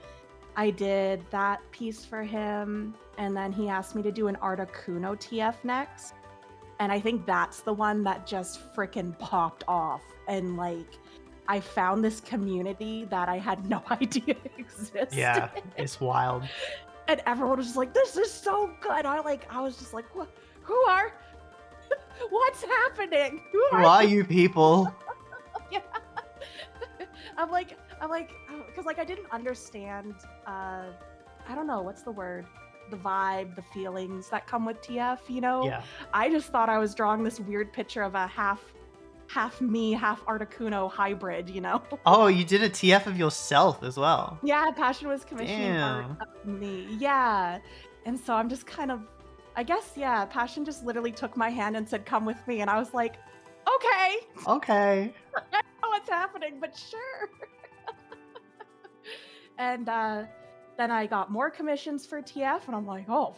I did that piece for him, and then he asked me to do an Articuno TF next. And I think that's the one that just freaking popped off. And like, I found this community that I had no idea existed. Yeah, it's wild. And everyone was just like, this is so good. I was just like, what? What's happening? Who are you people? Yeah. I'm like, because like I didn't understand, I don't know, what's the word? The vibe, the feelings that come with TF, you know? Yeah. I just thought I was drawing this weird picture of a half me, half Articuno hybrid, you know? Oh, you did a TF of yourself as well. Yeah, Passion was commissioning art Damn. of me. Yeah. And so I'm just kind of, I guess, yeah, Passion just literally took my hand and said, come with me. And I was like, okay. Okay. I don't know what's happening, but sure. And then I got more commissions for TF, and I'm like, oh,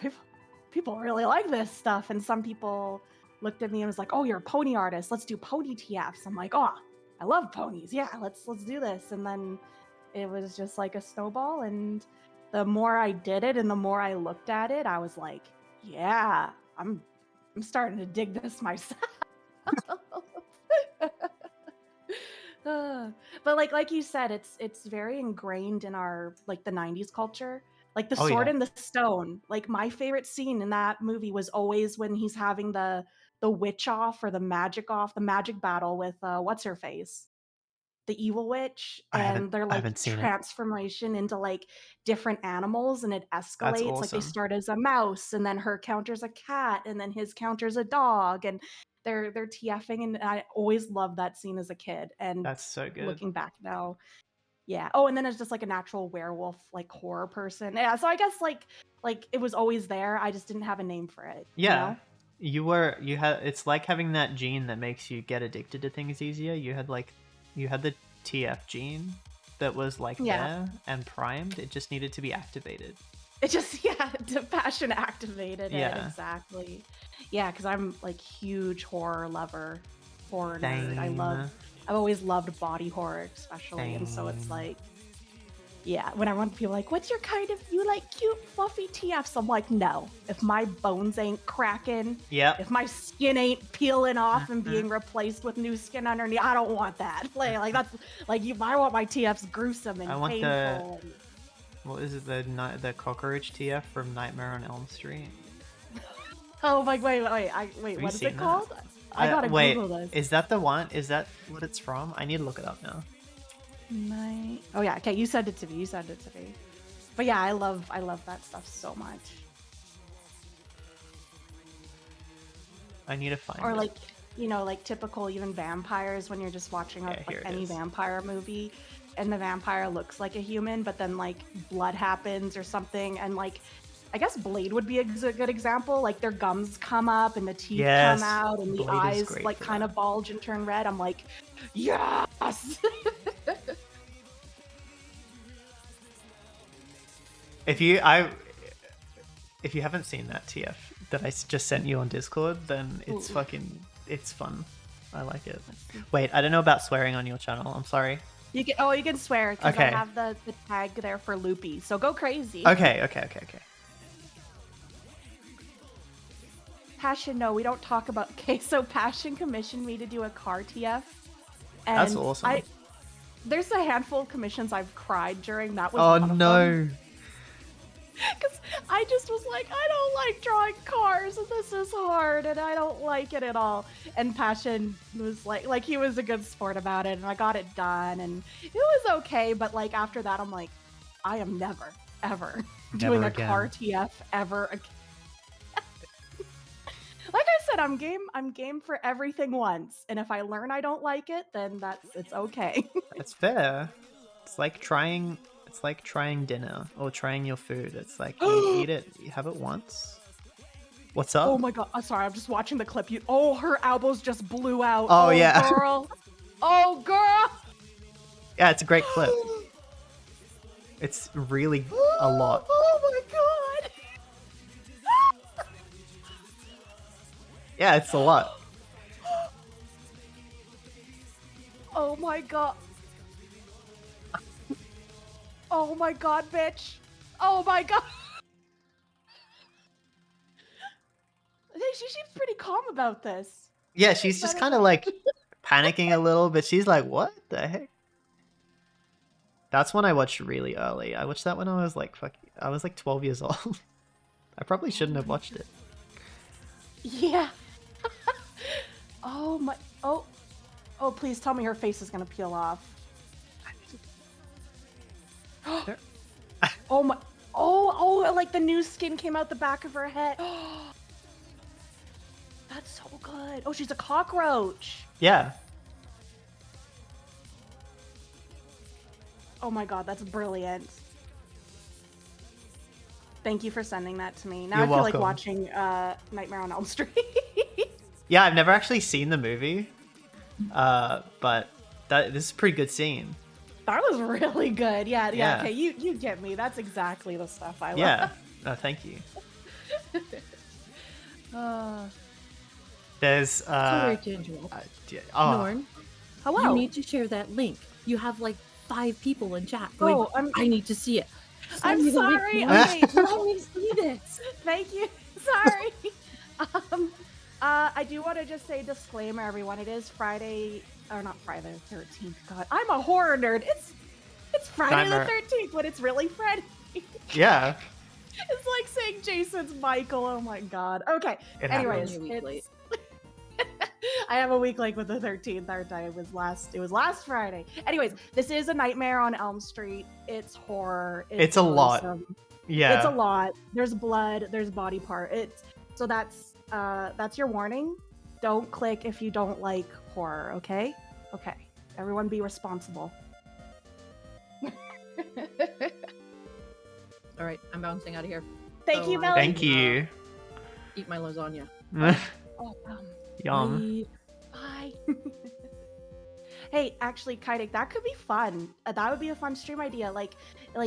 people really like this stuff. And some people looked at me and was like, oh, you're a pony artist. Let's do pony TFs. I'm like, oh, I love ponies. Yeah, let's do this. And then it was just like a snowball. And the more I did it and the more I looked at it, I was like, yeah, I'm starting to dig this myself. But like you said, it's very ingrained in our like the 90s culture. Like the Oh sword yeah. and the stone. Like my favorite scene in that movie was always when he's having the witch off or the magic battle with what's her face? The evil witch, and they're I like haven't seen it. transformation into like different animals, and it That's escalates. Like they awesome. start as a mouse, and then her counter's a cat, and then his counter's a dog, and they're TFing. And I always loved that scene as a kid. And That's so good. looking back now, yeah. Oh, and then it's just like a natural werewolf, like horror person. Yeah. So I guess like it was always there. I just didn't have a name for it. You Yeah. know? You had it's like having that gene that makes you get addicted to things easier. You had the TF gene that was like Yeah. there and primed. It just needed to be activated. It just the passion activated it Yeah. exactly. Yeah, because I'm like huge horror lover, horror nerd. I've always loved body horror especially, and so it's Same. like, yeah. When I want people like, what's your kind of you like cute fluffy TFs? I'm like, no. If my bones ain't cracking, Yep. if my skin ain't peeling off and Mhm. being replaced with new skin underneath, I don't want that. Like that's like I want my TFs gruesome and I want painful. what is it, the cockroach TF from Nightmare on Elm Street? Oh, like wait, Have you what is seen it that? called? I gotta Wait, Google this. is that the one? Is that what it's from? I need to look it up now. Oh yeah, okay, you sent it to me. But yeah, I love that stuff so much. I need to find Or it. like, like typical even vampires when you're just watching Yeah, here like it any is. vampire movie, and the vampire looks like a human, but then like blood happens or something, and like I guess Blade would be a good example. Like their gums come up and the teeth come Yes, out and the Blade is eyes great like for kind that. of bulge and turn red. I'm like, yes. If you haven't seen that TF that I just sent you on Discord, then it's Ooh. it's fun. I like it. Wait, I don't know about swearing on your channel. I'm sorry. You can swear because I Okay. have the tag there for Loopy. So go crazy. Okay. Passion, no, we don't talk about. Okay, so Passion commissioned me to do a car TF, and That's awesome. There's a handful of commissions I've cried during. That was Oh one of them. no. Because I just was like, I don't like drawing cars, and this is hard, and I don't like it at all. And Passion was like he was a good sport about it, and I got it done, and it was okay. But like after that, I'm like, I am never, ever doing a car again. TF ever again. Like I said, I'm game for everything once, and if I learn I don't like it, then it's okay. That's fair. It's like trying dinner or trying your food. It's like you eat it, you have it once. What's up? Oh my god! I'm sorry. I'm just watching the clip. Her elbows just blew out. Oh, yeah. girl. Oh girl. Yeah, it's a great clip. It's really a lot. Oh my god. Yeah, it's a lot. Oh my god. Oh my god, bitch. Oh my god. She seems pretty calm about this. Yeah, she's just kind of like panicking a little, but she's like, "What the heck?" That's one I watched really early. I watched that when I was like 12 years old. I probably shouldn't have watched it. Yeah. Oh my. Oh. Oh, please tell me her face is gonna peel off. Oh my. Oh, like the new skin came out the back of her head. That's so good. Oh, she's a cockroach. Yeah. Oh my god, that's brilliant. Thank you for sending that to me. Now You're I feel welcome. like watching Nightmare on Elm Street. Yeah, I've never actually seen the movie, but this is a pretty good scene. That was really good. Yeah. Yeah. Okay, you get me. That's exactly the stuff I love. Yeah. No, thank you. There's Sorry to interrupt. oh, Norn, Hello. You need to share that link. You have like 5 people in chat going, Oh, I need to see it. I'm Send me the link, sorry. man. Okay. Let me see this. Thank you. Sorry. I do want to just say disclaimer, everyone. It is Friday, or not Friday the 13th. God, I'm a horror nerd. It's Friday Nightmare. the 13th, but it's really Freddy. Yeah. It's like saying Jason's Michael. Oh my god. Okay. It Anyways, You're only a week late. I am a week late with the 13th. It was last Friday. Anyways, this is A Nightmare on Elm Street. It's horror. It's a lot. gruesome. Yeah. It's a lot. There's blood. There's body part. So that's your warning. Don't click if you don't like horror. Okay. Okay. Everyone, be responsible. All right, I'm bouncing out of here. Thank you, So, Melly. Thank you. Eat my lasagna. Oh, Yum. bye. Hey, actually, Kaidik, that could be fun. That would be a fun stream idea. Like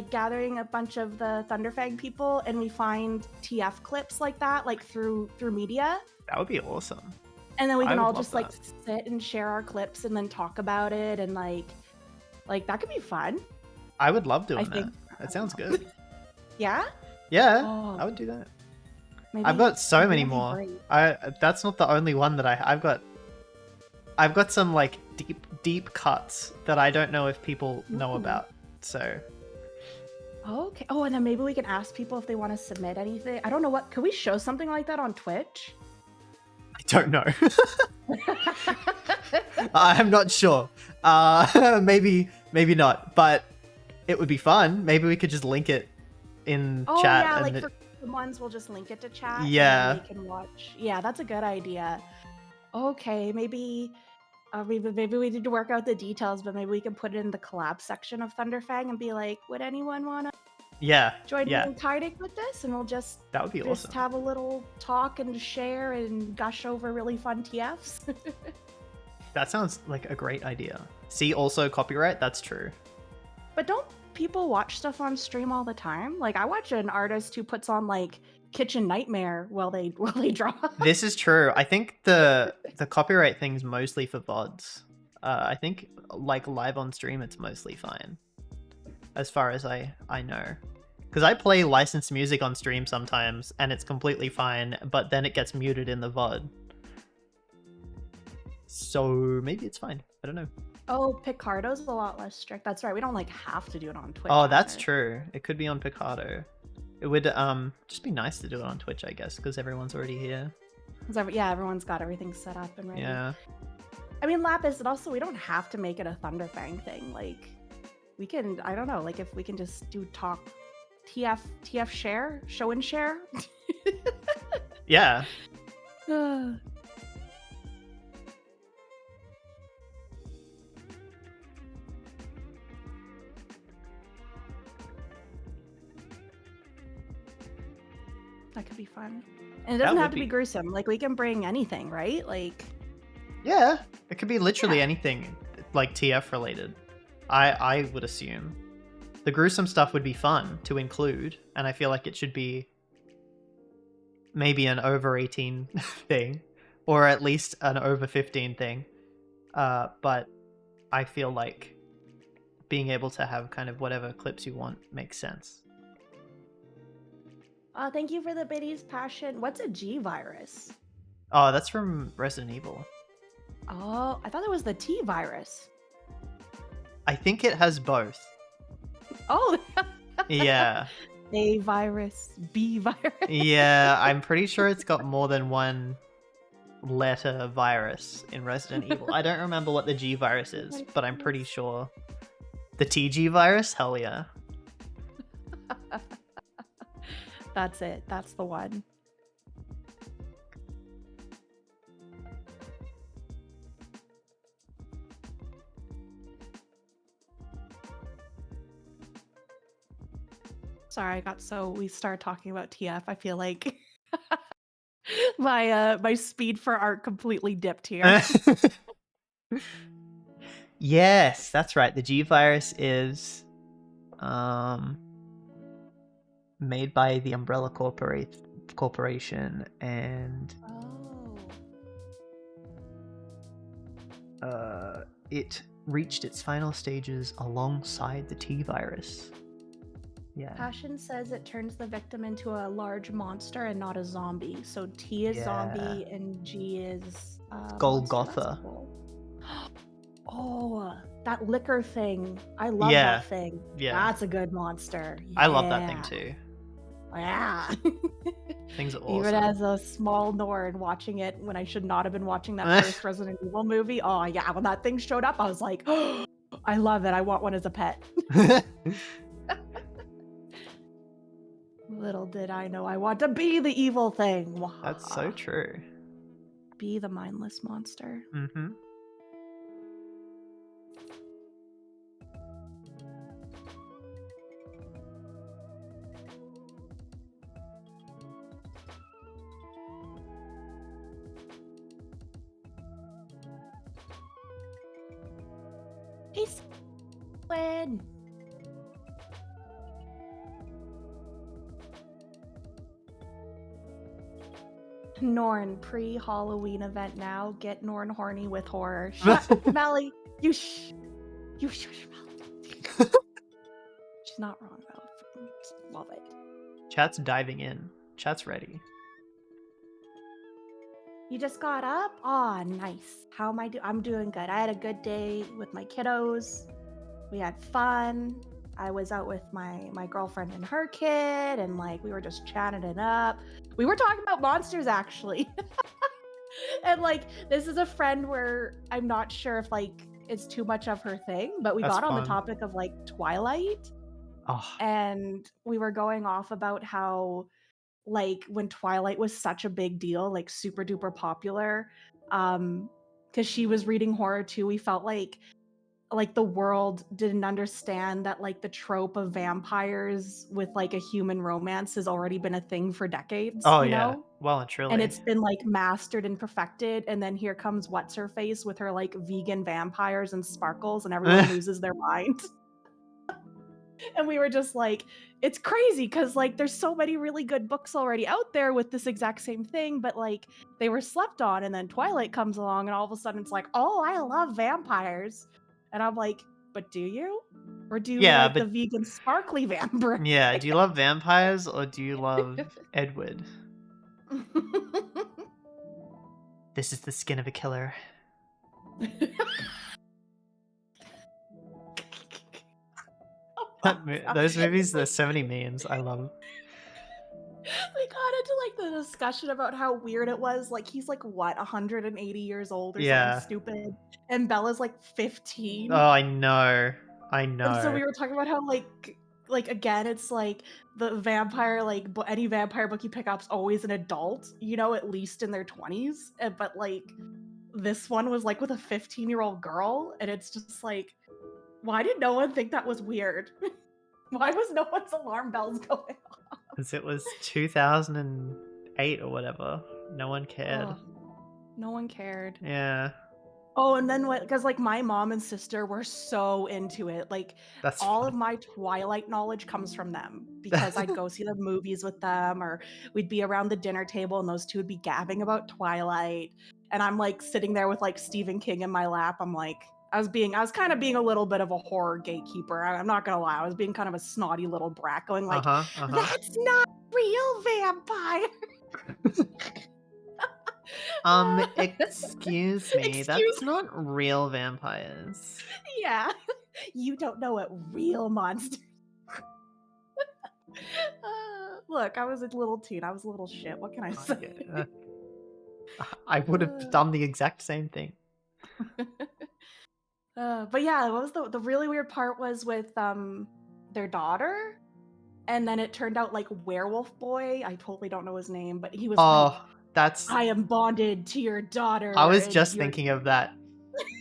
gathering a bunch of the Thunderfang people, and we find TF clips like that, like through media, That would be awesome. and then we I can would all love just like that. sit and share our clips, and then talk about it, and like that could be fun. I would love doing I that. think- That sounds good. Yeah. Yeah, Oh, I would do that. maybe, I've got so many that'd be more. great. That's not the only one that I've got some like deep cuts that I don't know if people know Ooh. about. So Okay. Oh, and then maybe we can ask people if they want to submit anything. I don't know what. Could we show something like that on Twitch? I don't know. I'm not sure. Maybe not. But it would be fun. Maybe we could just link it in Oh chat. yeah, and like it- for the ones we'll just link it to chat. Yeah. And then we can watch. Yeah, that's a good idea. Okay, maybe we need to work out the details, but maybe we can put it in the collab section of Thunderfang and be like, would anyone want to yeah, join me yeah, and Kaidik with this? And we'll just that would be just awesome. have a little talk and share and gush over really fun TFs. That sounds like a great idea. See, also copyright. That's true. But don't people watch stuff on stream all the time? Like I watch an artist who puts on like Kitchen Nightmare while they draw. This is true. I think the copyright thing's mostly for VODs. I think like live on stream, it's mostly fine, as far as I know. Because I play licensed music on stream sometimes, and it's completely fine, but then it gets muted in the VOD. So maybe it's fine. I don't know. Oh, Picardo's a lot less strict. That's right. We don't like have to do it on Twitch. Oh, that's either. true. It could be on Picardo. It would just be nice to do it on Twitch, I guess, because everyone's already here. 'Cause everyone's got everything set up and ready. Yeah. I mean, Lapis, and also we don't have to make it a Thunderfang thing. Like, we can. I don't know. Like, if we can just do talk, TF share, show and share. Yeah. That could be fun. And it doesn't would have to be be- gruesome. Like, we can bring anything, right? Like, Yeah. It could be literally Yeah. anything like TF related. I would assume. The gruesome stuff would be fun to include, and I feel like it should be maybe an over 18 thing, or at least an over 15 thing. But I feel like being able to have kind of whatever clips you want makes sense. thank you for the biddies passion. What's a G virus? Oh, that's from Resident Evil. Oh, I thought it was the T virus. I think it has both. Oh, Yeah. A virus, B virus. Yeah, I'm pretty sure it's got more than one letter virus in Resident Evil. I don't remember what the G virus is, but I'm pretty sure. The TG virus? Hell yeah. That's it. That's the one. Sorry, we started talking about TF. I feel like my speed for art completely dipped here. Yes, that's right. The G virus is made by the Umbrella Corporation and Oh. it reached its final stages alongside the T virus. Yeah. Passion says it turns the victim into a large monster and not a zombie. So T is zombie and G is Golgotha. monster. That's cool. Oh, that liquor thing. I love Yeah. that thing. Yeah. That's a good monster. I love that thing Yeah. too. Yeah. Things are awesome. Even as a small Nord watching it when I should not have been watching that first Resident Evil movie. Oh yeah, when that thing showed up, I was like, oh, I love it. I want one as a pet. Little did I know I want to be the evil thing. That's so true. Be the mindless monster. Mm-hmm. Peace. Win. Norn pre-Halloween event now. Get Norn horny with horror. Shut Melly. You shush your mouth. She's not wrong though. Love it. Chat's diving in. Chat's ready. You just got up? Aw, nice. How am I doing? I'm doing good. I had a good day with my kiddos. We had fun. I was out with my girlfriend and her kid, and like we were just chatting it up. We were talking about monsters actually. And like this is a friend where I'm not sure if like it's too much of her thing, but we That's got on the fun. topic of like Twilight, Oh, and we were going off about how like when Twilight was such a big deal, like super duper popular, because she was reading horror too. We felt like the world didn't understand that like the trope of vampires with like a human romance has already been a thing for decades. oh you yeah. know? Well and truly. And it's been like mastered and perfected, and then here comes what's her face with her like vegan vampires and sparkles, and everyone loses their mind. And we were just like, it's crazy because like there's so many really good books already out there with this exact same thing, but like they were slept on, and then Twilight comes along and all of a sudden it's like, oh, I love vampires. And I'm like, but do you? Or do you Yeah, like but- the vegan sparkly vampire? Yeah, do you love vampires or do you love Edward? This is the skin of a killer. Those movies, there's so many memes. I love them. We got into like the discussion about how weird it was. Like he's like what, 180 years old or Yeah. something stupid, and Bella's like 15. Oh, I know. I know. And so we were talking about how like again, it's like the vampire, like any vampire book you pick up's always an adult, you know, at least in their 20s. But like this one was like with a 15-year-old girl, and it's just like, why did no one think that was weird? Why was no one's alarm bells going off? Because it was 2008 or whatever. No one cared. Oh, no one cared. Yeah. Oh, and then what? Because like my mom and sister were so into it. Like That's all fun. of my Twilight knowledge comes from them because I'd go see the movies with them, or we'd be around the dinner table and those two would be gabbing about Twilight. And I'm like sitting there with like Stephen King in my lap. I'm like, I was kind of being a little bit of a horror gatekeeper. I'm not gonna lie. I was being kind of a snotty little brat, going like, "That's not real vampire." Excuse me. That's Excuse- not real vampires. Yeah, you don't know what real monsters. Look, I was a little teen. I was a little shit. What can I say? I would have done the exact same thing. But yeah, what was the really weird part was with their daughter, and then it turned out like Werewolf Boy. I totally don't know his name, but he was like, that's. I am bonded to your daughter. I was just thinking of that.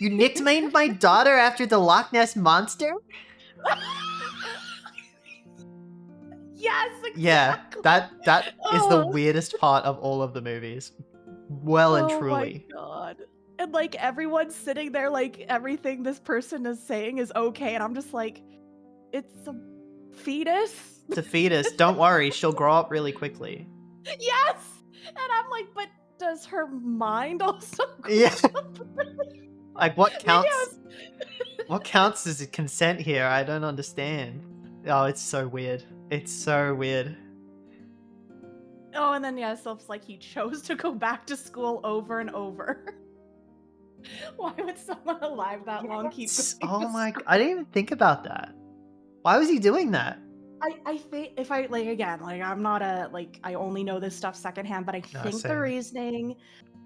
You nicknamed my daughter after the Loch Ness Monster? Yes, exactly. Yeah, that is the weirdest part of all of the movies. Well and truly. Oh my god. And like everyone's sitting there like everything this person is saying is okay, and I'm just like, it's a fetus. It's a fetus. Don't worry, she'll grow up really quickly. Yes. And I'm like, but does her mind also grow Yeah. up? Like what counts? What counts as consent here? I don't understand. Oh, it's so weird. It's so weird. Oh, and then yeah, Sylph's like he chose to go back to school over and over. Why would someone alive that long keep going? Oh to my! school? I didn't even think about that. Why was he doing that? I think if I like again, like I'm not a like I only know this stuff secondhand, but I No, think the same. reasoning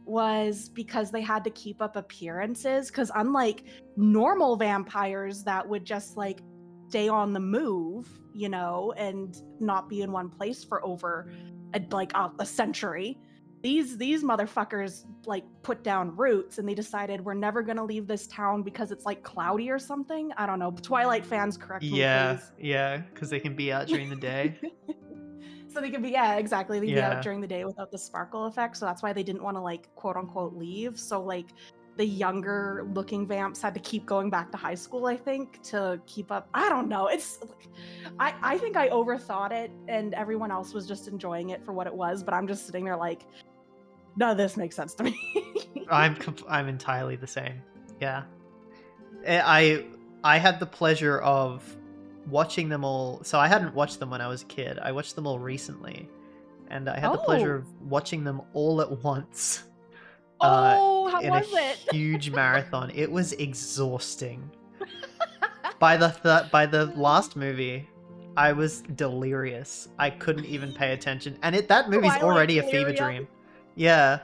was because they had to keep up appearances. Because unlike normal vampires that would just like stay on the move, you know, and not be in one place for over a century, these motherfuckers like put down roots and they decided we're never gonna leave this town because it's like cloudy or something. I don't know. Twilight fans, correct me, Yeah, please. yeah, because they can be out during the day. So they could be, yeah, exactly. They'd be out Yeah. during the day without the sparkle effect. So that's why they didn't want to like quote unquote leave. So like the younger looking vamps had to keep going back to high school, I think, to keep up. I don't know. I think I overthought it and everyone else was just enjoying it for what it was. But I'm just sitting there like, none of this makes sense to me. I'm entirely the same. Yeah. I had the pleasure of watching them all. So I hadn't watched them when I was a kid. I watched them all recently, and I had the pleasure Oh. of watching them all at once. Oh, how in was a it? huge marathon. It was exhausting. By the last movie, I was delirious. I couldn't even pay attention, and that movie's Twilight already a fever delirium. dream. Yeah,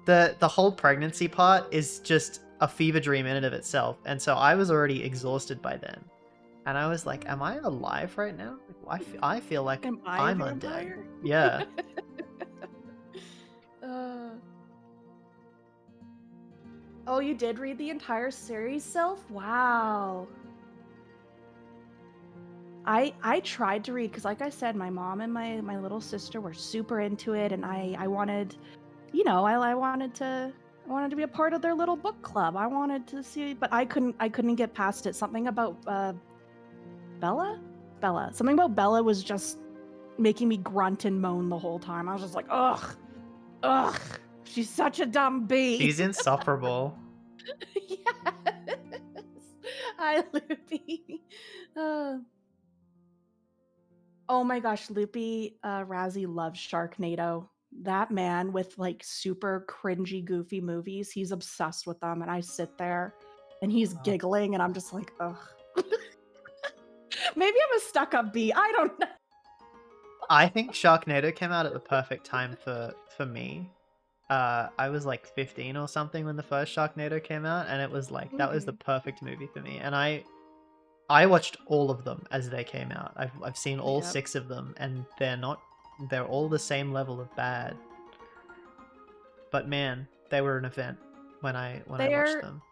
the whole pregnancy part is just a fever dream in and of itself, and so I was already exhausted by then, and I was like, "Am I alive right now? I feel like Am I a I'm undead." vampire? Yeah. Oh, you did read the entire series, Sylph? Wow. I tried to read because, like I said, my mom and my little sister were super into it, and I wanted, you know, I wanted to be a part of their little book club. I wanted to see, but I couldn't get past it. Something about Bella. Something about Bella was just making me grunt and moan the whole time. I was just like, ugh. She's such a dumb bee. She's insufferable. Yes. Hi, Loopy. Oh my gosh, Loopy Razzie loves Sharknado. That man with like super cringy, goofy movies, he's obsessed with them. And I sit there and he's giggling, and I'm just like, ugh. Maybe I'm a stuck up bee. I don't know. I think Sharknado came out at the perfect time for me. I was like 15 or something when the first Sharknado came out, and it was like that was the perfect movie for me. And I watched all of them as they came out. I've seen all Yep. 6 of them, and they're all the same level of bad. But man, they were an event when I watched them.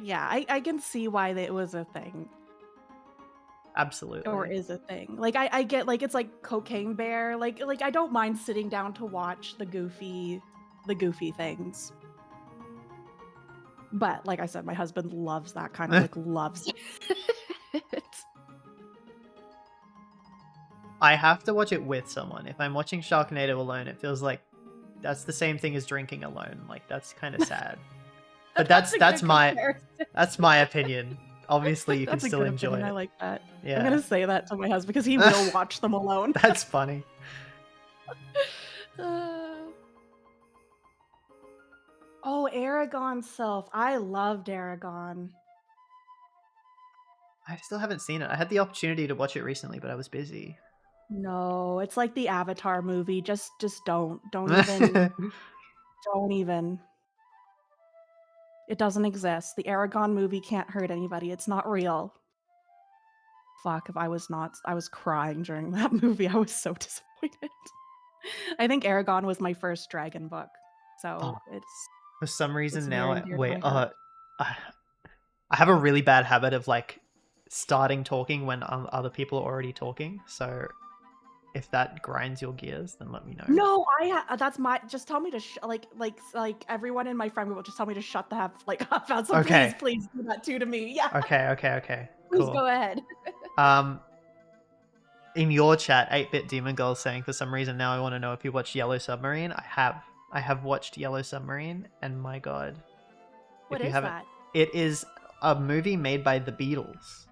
Yeah, I can see why it was a thing. Absolutely. Or is a thing. Like I get like it's like Cocaine Bear. Like I don't mind sitting down to watch the goofy things. But like I said, my husband loves that kind of like loves it. I have to watch it with someone. If I'm watching Sharknado alone, it feels like that's the same thing as drinking alone. Like that's kind of sad. But that's a good my comparison. that's my opinion. Obviously, you can That's a still good enjoy opinion. it. I like that. Yeah. I'm gonna say that to my husband because he will watch them alone. That's funny. Oh, Aragon Self. I loved Aragon. I still haven't seen it. I had the opportunity to watch it recently, but I was busy. No, it's like the Avatar movie. Just don't even. Don't even. It doesn't exist. The Aragon movie can't hurt anybody. It's not real. Fuck, if I was not, I was crying during that movie. I was so disappointed. I think Aragon was my first dragon book. So it's For some reason now, very dear to my heart. I have a really bad habit of like starting talking when other people are already talking. So if that grinds your gears, then let me know. No, that's my. Just tell me to like everyone in my friend group will just tell me to shut the up. So Okay. please do that too to me. Yeah. Okay. Please Cool. go ahead. In your chat, 8-bit Demon Girl saying for some reason now I want to know if you watched Yellow Submarine. I have watched Yellow Submarine, and my god. What if you is haven't, that? it is a movie made by the Beatles.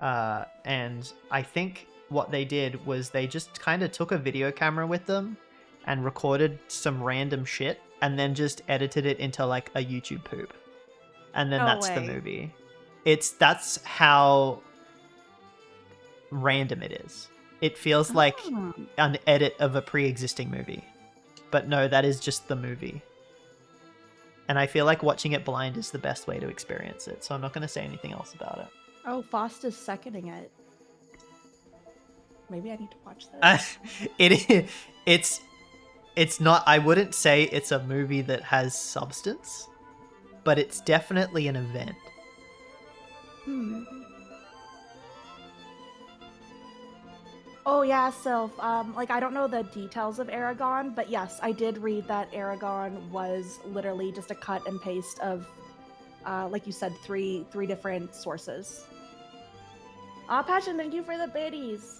And I think what they did was they just kind of took a video camera with them and recorded some random shit and then just edited it into like a YouTube poop. And then No that's the way. movie. That's how random it is. It feels like Oh. an edit of a pre-existing movie. But no, that is just the movie. And I feel like watching it blind is the best way to experience it. So I'm not going to say anything else about it. Oh, Foster's seconding it. Maybe I need to watch this. It's not, I wouldn't say it's a movie that has substance, but it's definitely an event. Oh yeah, Sylph. Like I don't know the details of Aragon, but yes, I did read that Aragon was literally just a cut and paste of, like you said, three different sources. Passion, thank you for the biddies.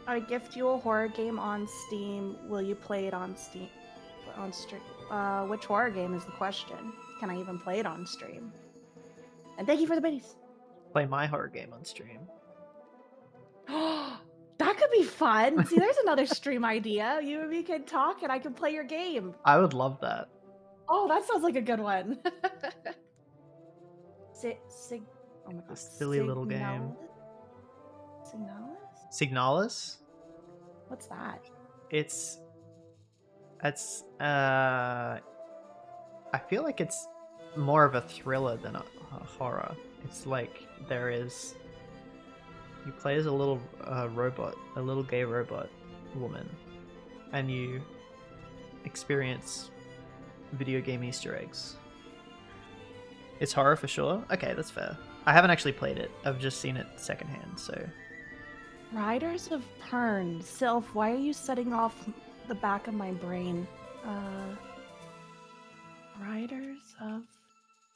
I gift you a horror game on Steam. Will you play it on Steam? On stream? Which horror game is the question? Can I even play it on stream? And thank you for the biddies. Play my horror game on stream. That could be fun. See, there's another stream idea. You and me can talk and I can play your game. I would love that. Oh, that sounds like a good one. Oh my god. This silly little game. Signalis? Signalis? What's that? It's I feel like it's more of a thriller than a horror. It's like you play as a little robot, a little gay robot woman, and you experience video game Easter eggs. It's horror for sure. Okay, that's fair. I haven't actually played it. I've just seen it secondhand, so. Riders of Pern. Sylph, why are you setting off the back of my brain? Riders of...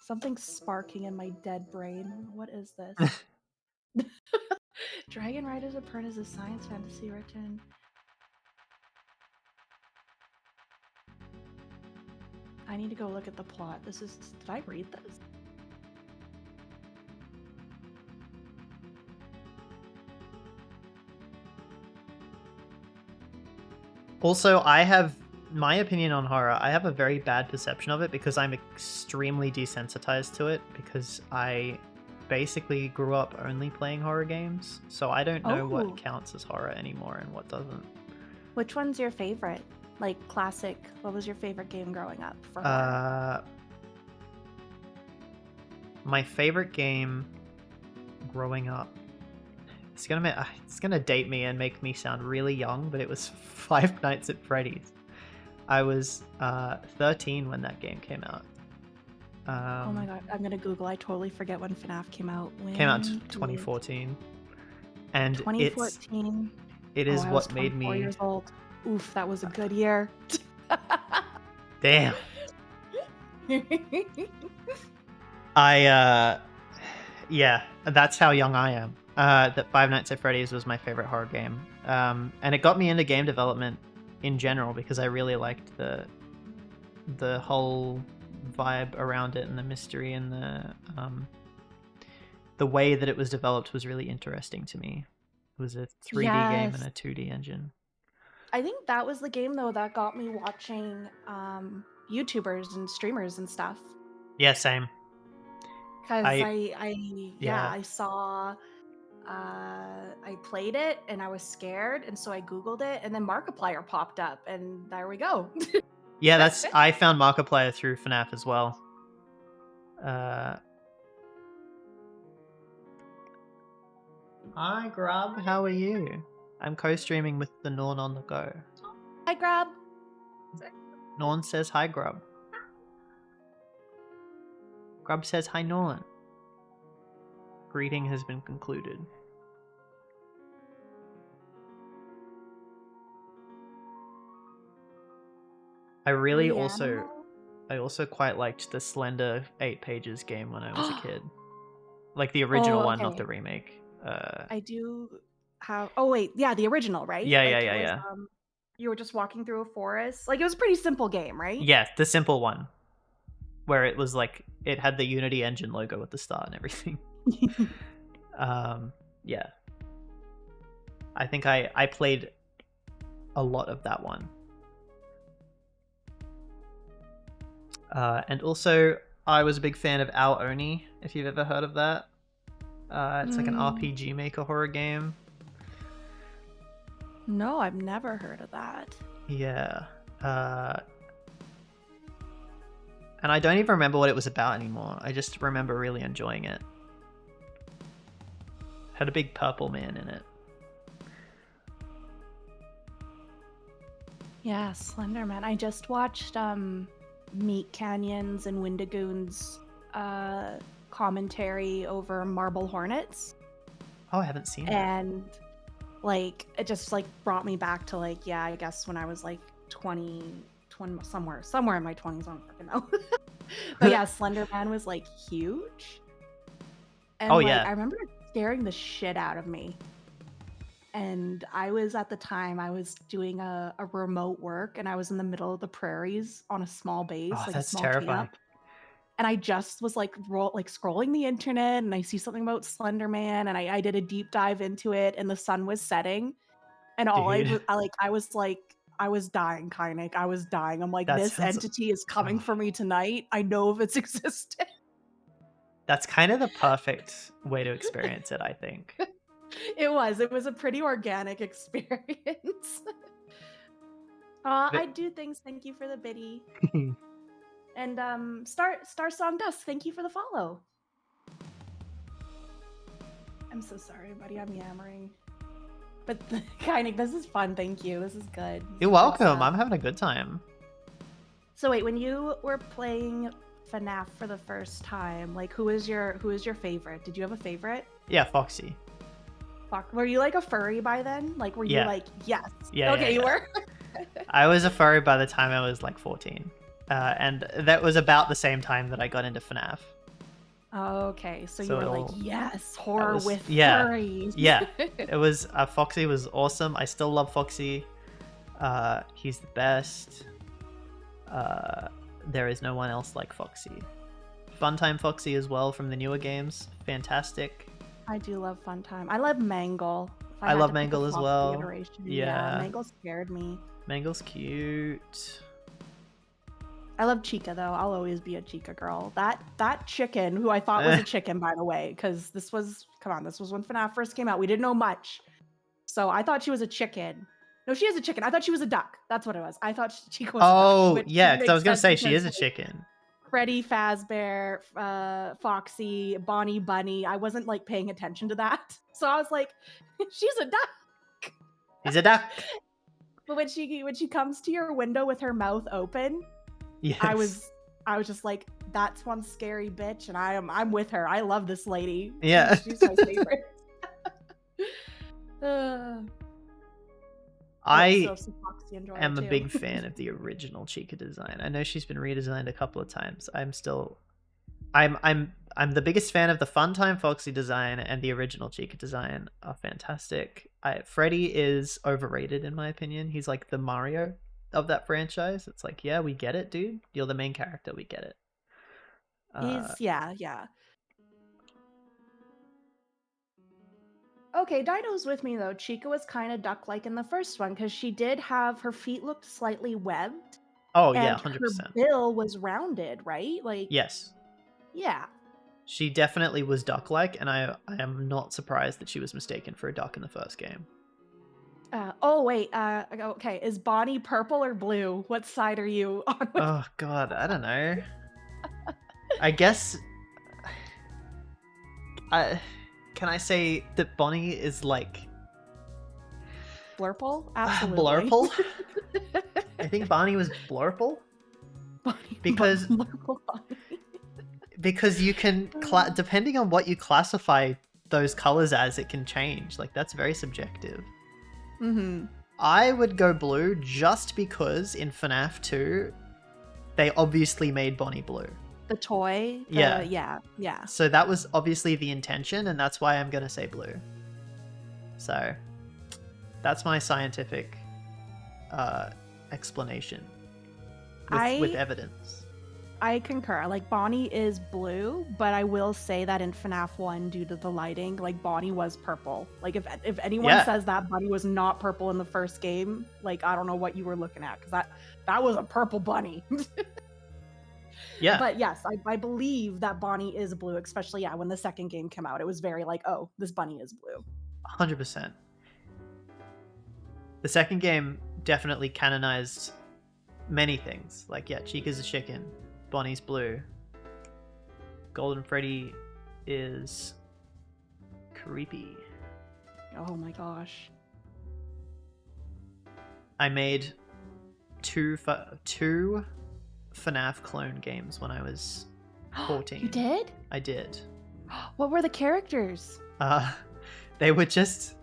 Something's sparking in my dead brain. What is this? Dragon Riders of Pern is a science fantasy written... I need to go look at the plot. Did I read this? Also, I have my opinion on horror. I have a very bad perception of it because I'm extremely desensitized to it because I basically grew up only playing horror games. So I don't know what counts as horror anymore and what doesn't. Which one's your favorite? Like classic, what was your favorite game growing up for horror? My favorite game growing up, it's gonna date me and make me sound really young, but it was Five Nights at Freddy's. I was 13 when that game came out. Oh my god, I'm gonna Google. I totally forget when FNAF came out. Came out in 2014, and 2014. It is I what was made 24 me. years old. Oof, that was a good year. Damn. Yeah, that's how young I am. That Five Nights at Freddy's was my favorite horror game. And it got me into game development in general because I really liked the whole vibe around it and the mystery and the way that it was developed was really interesting to me. It was a 3D game and a 2D engine. I think that was the game though that got me watching YouTubers and streamers and stuff. Yeah, same. Because I saw, I played it and I was scared, and so I Googled it, and then Markiplier popped up, and there we go. Yeah, I found Markiplier through FNAF as well. Hi, Grub. How are you? I'm co-streaming with the Norn on the go. Hi, Grub. Norn says hi, Grub. Grub says hi, Norn. Greeting has been concluded. I also quite liked the Slender 8 Pages game when I was a kid. Like the original one, not the remake. I do have... Oh, wait. Yeah, the original, right? Yeah. You were just walking through a forest. Like, it was a pretty simple game, right? Yeah, the simple one. where it was like it had the Unity Engine logo at the start and everything. Yeah. I think I played a lot of that one. And also, I was a big fan of OuO, if you've ever heard of that. It's like an RPG Maker horror game. No, I've never heard of that. Yeah. And I don't even remember what it was about anymore. I just remember really enjoying it. Had a big purple man in it. Yeah, Slenderman. I just watched Meat Canyon's and Wendigoon's commentary over Marble Hornets, Oh, I haven't seen it. and like it just like brought me back to like, yeah, I guess when I was like 20 somewhere in my 20s, I don't fucking know. But yeah, Slenderman was like huge. And Oh, like, yeah. I remember it scaring the shit out of me. And I was at the time I was doing a remote work, and I was in the middle of the prairies on a small base, Oh, like a that's small terrifying. camp. And I just was like scrolling the internet, and I see something about Slenderman, and I did a deep dive into it, and the sun was setting, and all Dude. I was dying, Kynic. I was dying. I'm like, That this sounds- entity is coming oh. for me tonight. I know of its existence. That's kind of the perfect way to experience it, I think. It was a pretty organic experience. I do things. Thank you for the biddy. And Star Song Dusk, thank you for the follow. I'm so sorry, buddy. I'm yammering. But Kynic, this is fun. Thank you. This is good. This You're is good welcome. stuff. I'm having a good time. So wait, when you were playing FNAF for the first time, like who is your favorite? Did you have a favorite? Yeah, Foxy. Fuck. Were you like a furry by then? Like were you Yeah. like, yes? Yeah, Okay, yeah, you yeah. were? I was a furry by the time I was like 14. And that was about the same time that I got into FNAF. Okay, so you So were it like, all- yes, horror was- with yeah, furries. yeah. It was Foxy was awesome. I still love Foxy. He's the best. There is no one else like Foxy. Funtime Foxy as well from the newer games. Fantastic. I do love Funtime. I love Mangle. If I had love to pick a Mangle as Foxy well. iteration, Yeah. Mangle scared me. Mangle's cute. I love Chica though. I'll always be a Chica girl. That chicken, who I thought was a chicken by the way, because this was when FNAF first came out. We didn't know much, so I thought she was a chicken. No, she is a chicken. I thought she was a duck. That's what it was. I thought Chica was a duck. Oh, which yeah, because I makes was going to say sense she is a because, like, chicken. Freddy Fazbear, Foxy, Bonnie Bunny. I wasn't like paying attention to that, so I was like, she's a duck. He's a duck. But when she comes to your window with her mouth open, Yes. I was just like, that's one scary bitch, and I'm with her. I love this lady. Yeah. She's my favorite. I so Foxy enjoyed it am a too. big fan of the original Chica design. I know she's been redesigned a couple of times. I'm the biggest fan of the Funtime Foxy design, and the original Chica design are fantastic. Freddy is overrated in my opinion. He's like the Mario of that franchise. It's like, yeah, we get it, dude. You're the main character. We get it. Yeah. Okay, Dido's with me though. Chica was kind of duck-like in the first one because she did have her feet looked slightly webbed. Oh and yeah, her 100%. bill was rounded, right? Like, Yes. yeah. She definitely was duck-like, and I am not surprised that she was mistaken for a duck in the first game. Oh wait. Okay, is Bonnie purple or blue? What side are you on? With? Oh god, I don't know. I guess can I say that Bonnie is like Blurple? Absolutely. Blurple? I think Bonnie was Blurple Bonnie, because Blurple Bonnie. because you can depending on what you classify those colors as, it can change. Like, that's very subjective. Mm-hmm. I would go blue just because in FNAF 2 they obviously made Bonnie blue. The toy? Yeah. Yeah. So that was obviously the intention, and that's why I'm going to say blue. So that's my scientific explanation with evidence. I concur. Like Bonnie is blue, but I will say that in FNAF 1, due to the lighting, like Bonnie was purple. Like if anyone Yeah. says that Bunny was not purple in the first game, like I don't know what you were looking at, because that was a purple bunny. Yeah. But yes, I believe that Bonnie is blue, especially when the second game came out. It was very like, oh, this bunny is blue. 100%. The second game definitely canonized many things. Like, yeah, Chica's a chicken, Bonnie's blue, Golden Freddy is creepy. Oh my gosh. I made two FNAF clone games when I was 14. You did? I did. What were the characters? They were just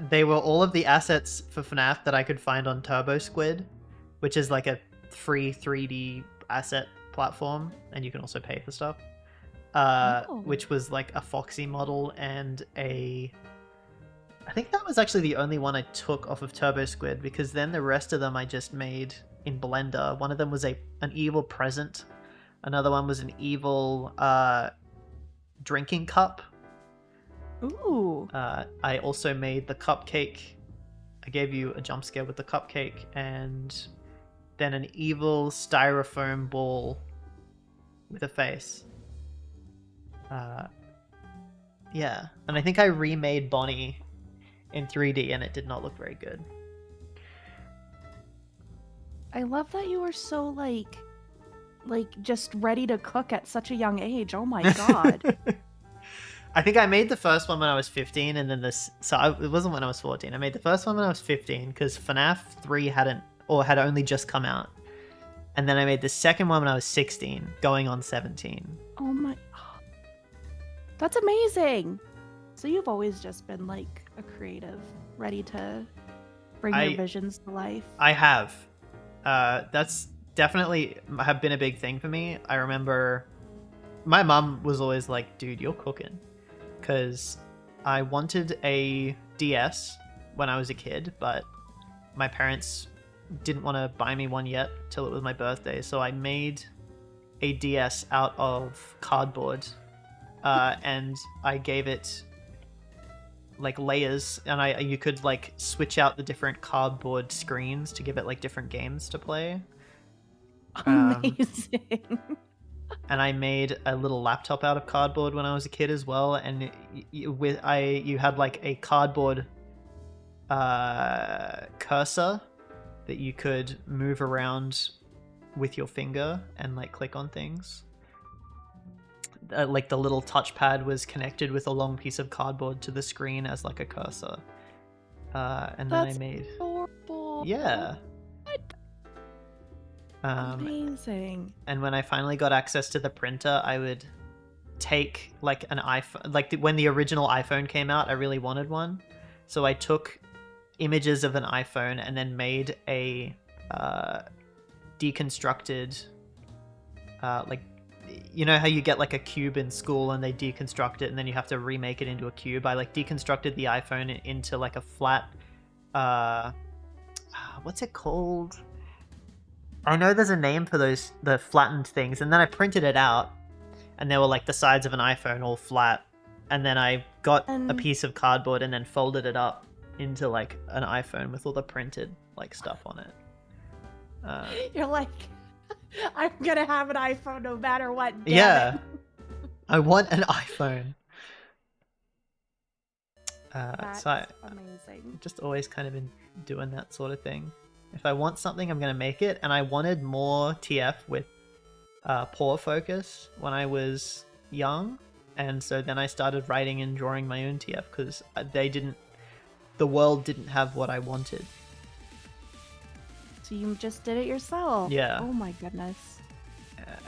they were all of the assets for FNAF that I could find on Turbo Squid, which is like a free 3D asset platform, and you can also pay for stuff. Which was like a Foxy model and I think that was actually the only one I took off of Turbo Squid, because then the rest of them I just made in Blender. One of them was an evil present. Another one was an evil drinking cup. Ooh. I also made the cupcake. I gave you a jump scare with the cupcake, and then an evil styrofoam ball with a face. Yeah, and I think I remade Bonnie in 3D, and it did not look very good. I love that you were so like just ready to cook at such a young age. Oh my god. I think I made the first one when I was 15, and then it wasn't when I was 14. I made the first one when I was 15 because FNAF 3 had only just come out. And then I made the second one when I was 16, going on 17. Oh my. That's amazing. So you've always just been like a creative, ready to bring your visions to life. I have. That's definitely have been a big thing for me. I remember my mom was always like, dude, you're cooking. Because I wanted a DS when I was a kid, but my parents didn't want to buy me one yet till it was my birthday. So I made a DS out of cardboard, and I gave it like layers, and you could like switch out the different cardboard screens to give it like different games to play. Amazing. And I made a little laptop out of cardboard when I was a kid as well. And you had like a cardboard cursor that you could move around with your finger and like click on things. Like the little touchpad was connected with a long piece of cardboard to the screen as like a cursor. And then I made adorable. Yeah. Amazing. And when I finally got access to the printer, I would take like an iPhone. Like when the original iPhone came out, I really wanted one. So I took images of an iPhone and then made a deconstructed, like, you know how you get like a cube in school and they deconstruct it and then you have to remake it into a cube? I like deconstructed the iPhone into like a flat, what's it called? I know there's a name for the flattened things, and then I printed it out, and they were like the sides of an iPhone all flat, and then I got a piece of cardboard and then folded it up into like an iPhone with all the printed like stuff on it. You're like, I'm gonna have an iPhone no matter what. Yeah, I want an iPhone. That's so amazing. Just always kind of been doing that sort of thing. If I want something, I'm going to make it. And I wanted more TF with poor focus when I was young. And so then I started writing and drawing my own TF because the world didn't have what I wanted. So you just did it yourself? Yeah. Oh my goodness.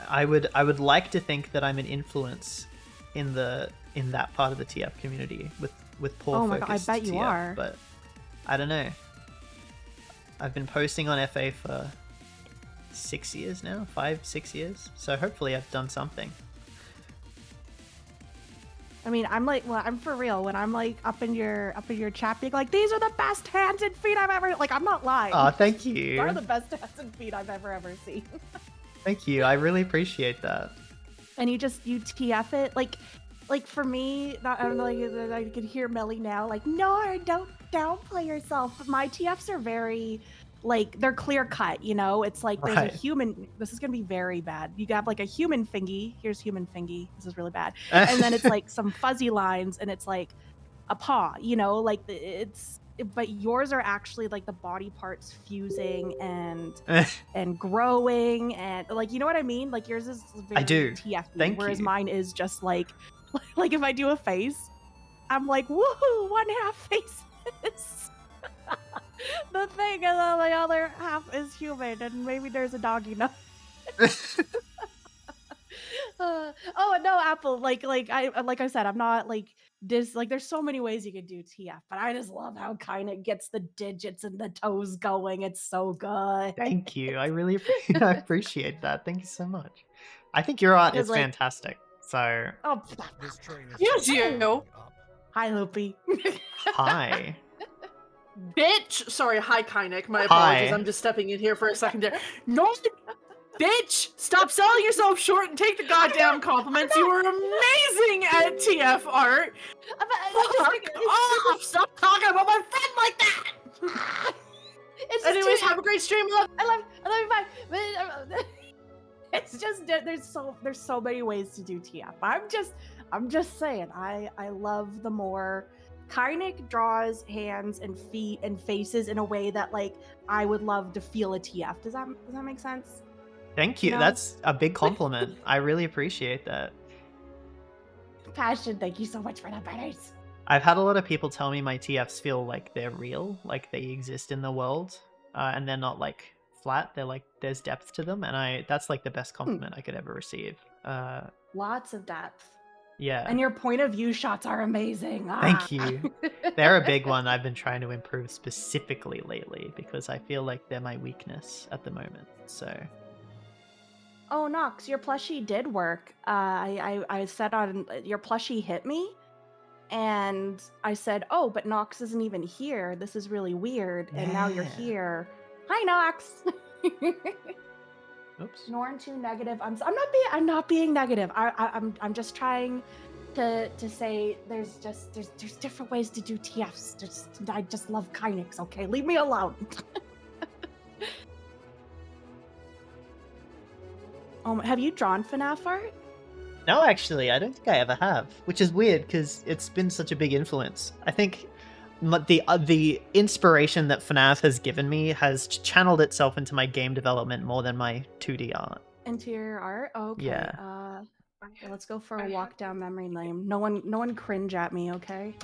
I would like to think that I'm an influence in that part of the TF community with poor focus. Oh my god, I bet you TF, are. But I don't know. I've been posting on FA for 6 years now, 5-6 years. So hopefully I've done something. I mean, I'm for real. When I'm like up in your chat being like, these are the best hands and feet I've ever, like, I'm not lying. Oh, thank you. These are the best hands and feet I've ever seen. Thank you. I really appreciate that. And you TF it like for me. I'm like I can hear Melly now. Like, no, don't downplay yourself. But my TFs are very like they're clear cut. You know, it's like there's a Right. human. This is gonna be very bad. You have like a human fingy. Here's human fingy. This is really bad. And then it's like some fuzzy lines, and it's like a paw. You know, like but yours are actually like the body parts fusing and growing and like, you know what I mean? Like yours is very I do. TFE, Thank whereas you. mine is just like if I do a face, I'm like, woohoo, one half face is the thing, and then the other half is human, and maybe there's a doggy nose. Oh no, Apple. Like I said, I'm not like this. Like, there's so many ways you can do TF, but I just love how kind of gets the digits and the toes going. It's so good. Thank you. I really I appreciate that. Thank you so much. I think your art is Because, like- fantastic. So, Oh, This train is Yes, you. hi, Loopy. hi. Bitch! Sorry, hi, Kynic. My Hi. apologies. I'm just stepping in here for a second there. No, bitch! Stop selling yourself short and take the goddamn compliments. You were amazing at TF art. Fuck off! Stop talking about my friend like that! It's just Anyways, too- have a great stream, love. I love you, bye. But it's just there's so many ways to do TF. I'm just saying. I love the more Kynic draws hands and feet and faces in a way that like I would love to feel a TF. Does that make sense? Thank you. No. That's a big compliment. I really appreciate that. Passion, thank you so much for that, Banners. I've had a lot of people tell me my TFs feel like they're real, like they exist in the world, and they're not like flat. They're like there's depth to them, and that's like the best compliment I could ever receive. Lots of depth. Yeah. And your point of view shots are amazing. Thank you. They're a big one I've been trying to improve specifically lately because I feel like they're my weakness at the moment. So. Oh, Nox, your plushie did work. I said on your plushie hit me, and I said, "Oh, but Nox isn't even here. This is really weird." And now you're Yeah. here. Hi, Nox. Oops. Norn too negative. I'm not being negative. I'm just trying to say there's different ways to do TFs. I just love Kynics. Okay, leave me alone. Have you drawn FNAF art? No, actually, I don't think I ever have, which is weird because it's been such a big influence. I think the inspiration that FNAF has given me has channeled itself into my game development more than my 2D art. Into your art? Okay. Yeah. Okay, let's go for a walk down memory lane. No one cringe at me, okay?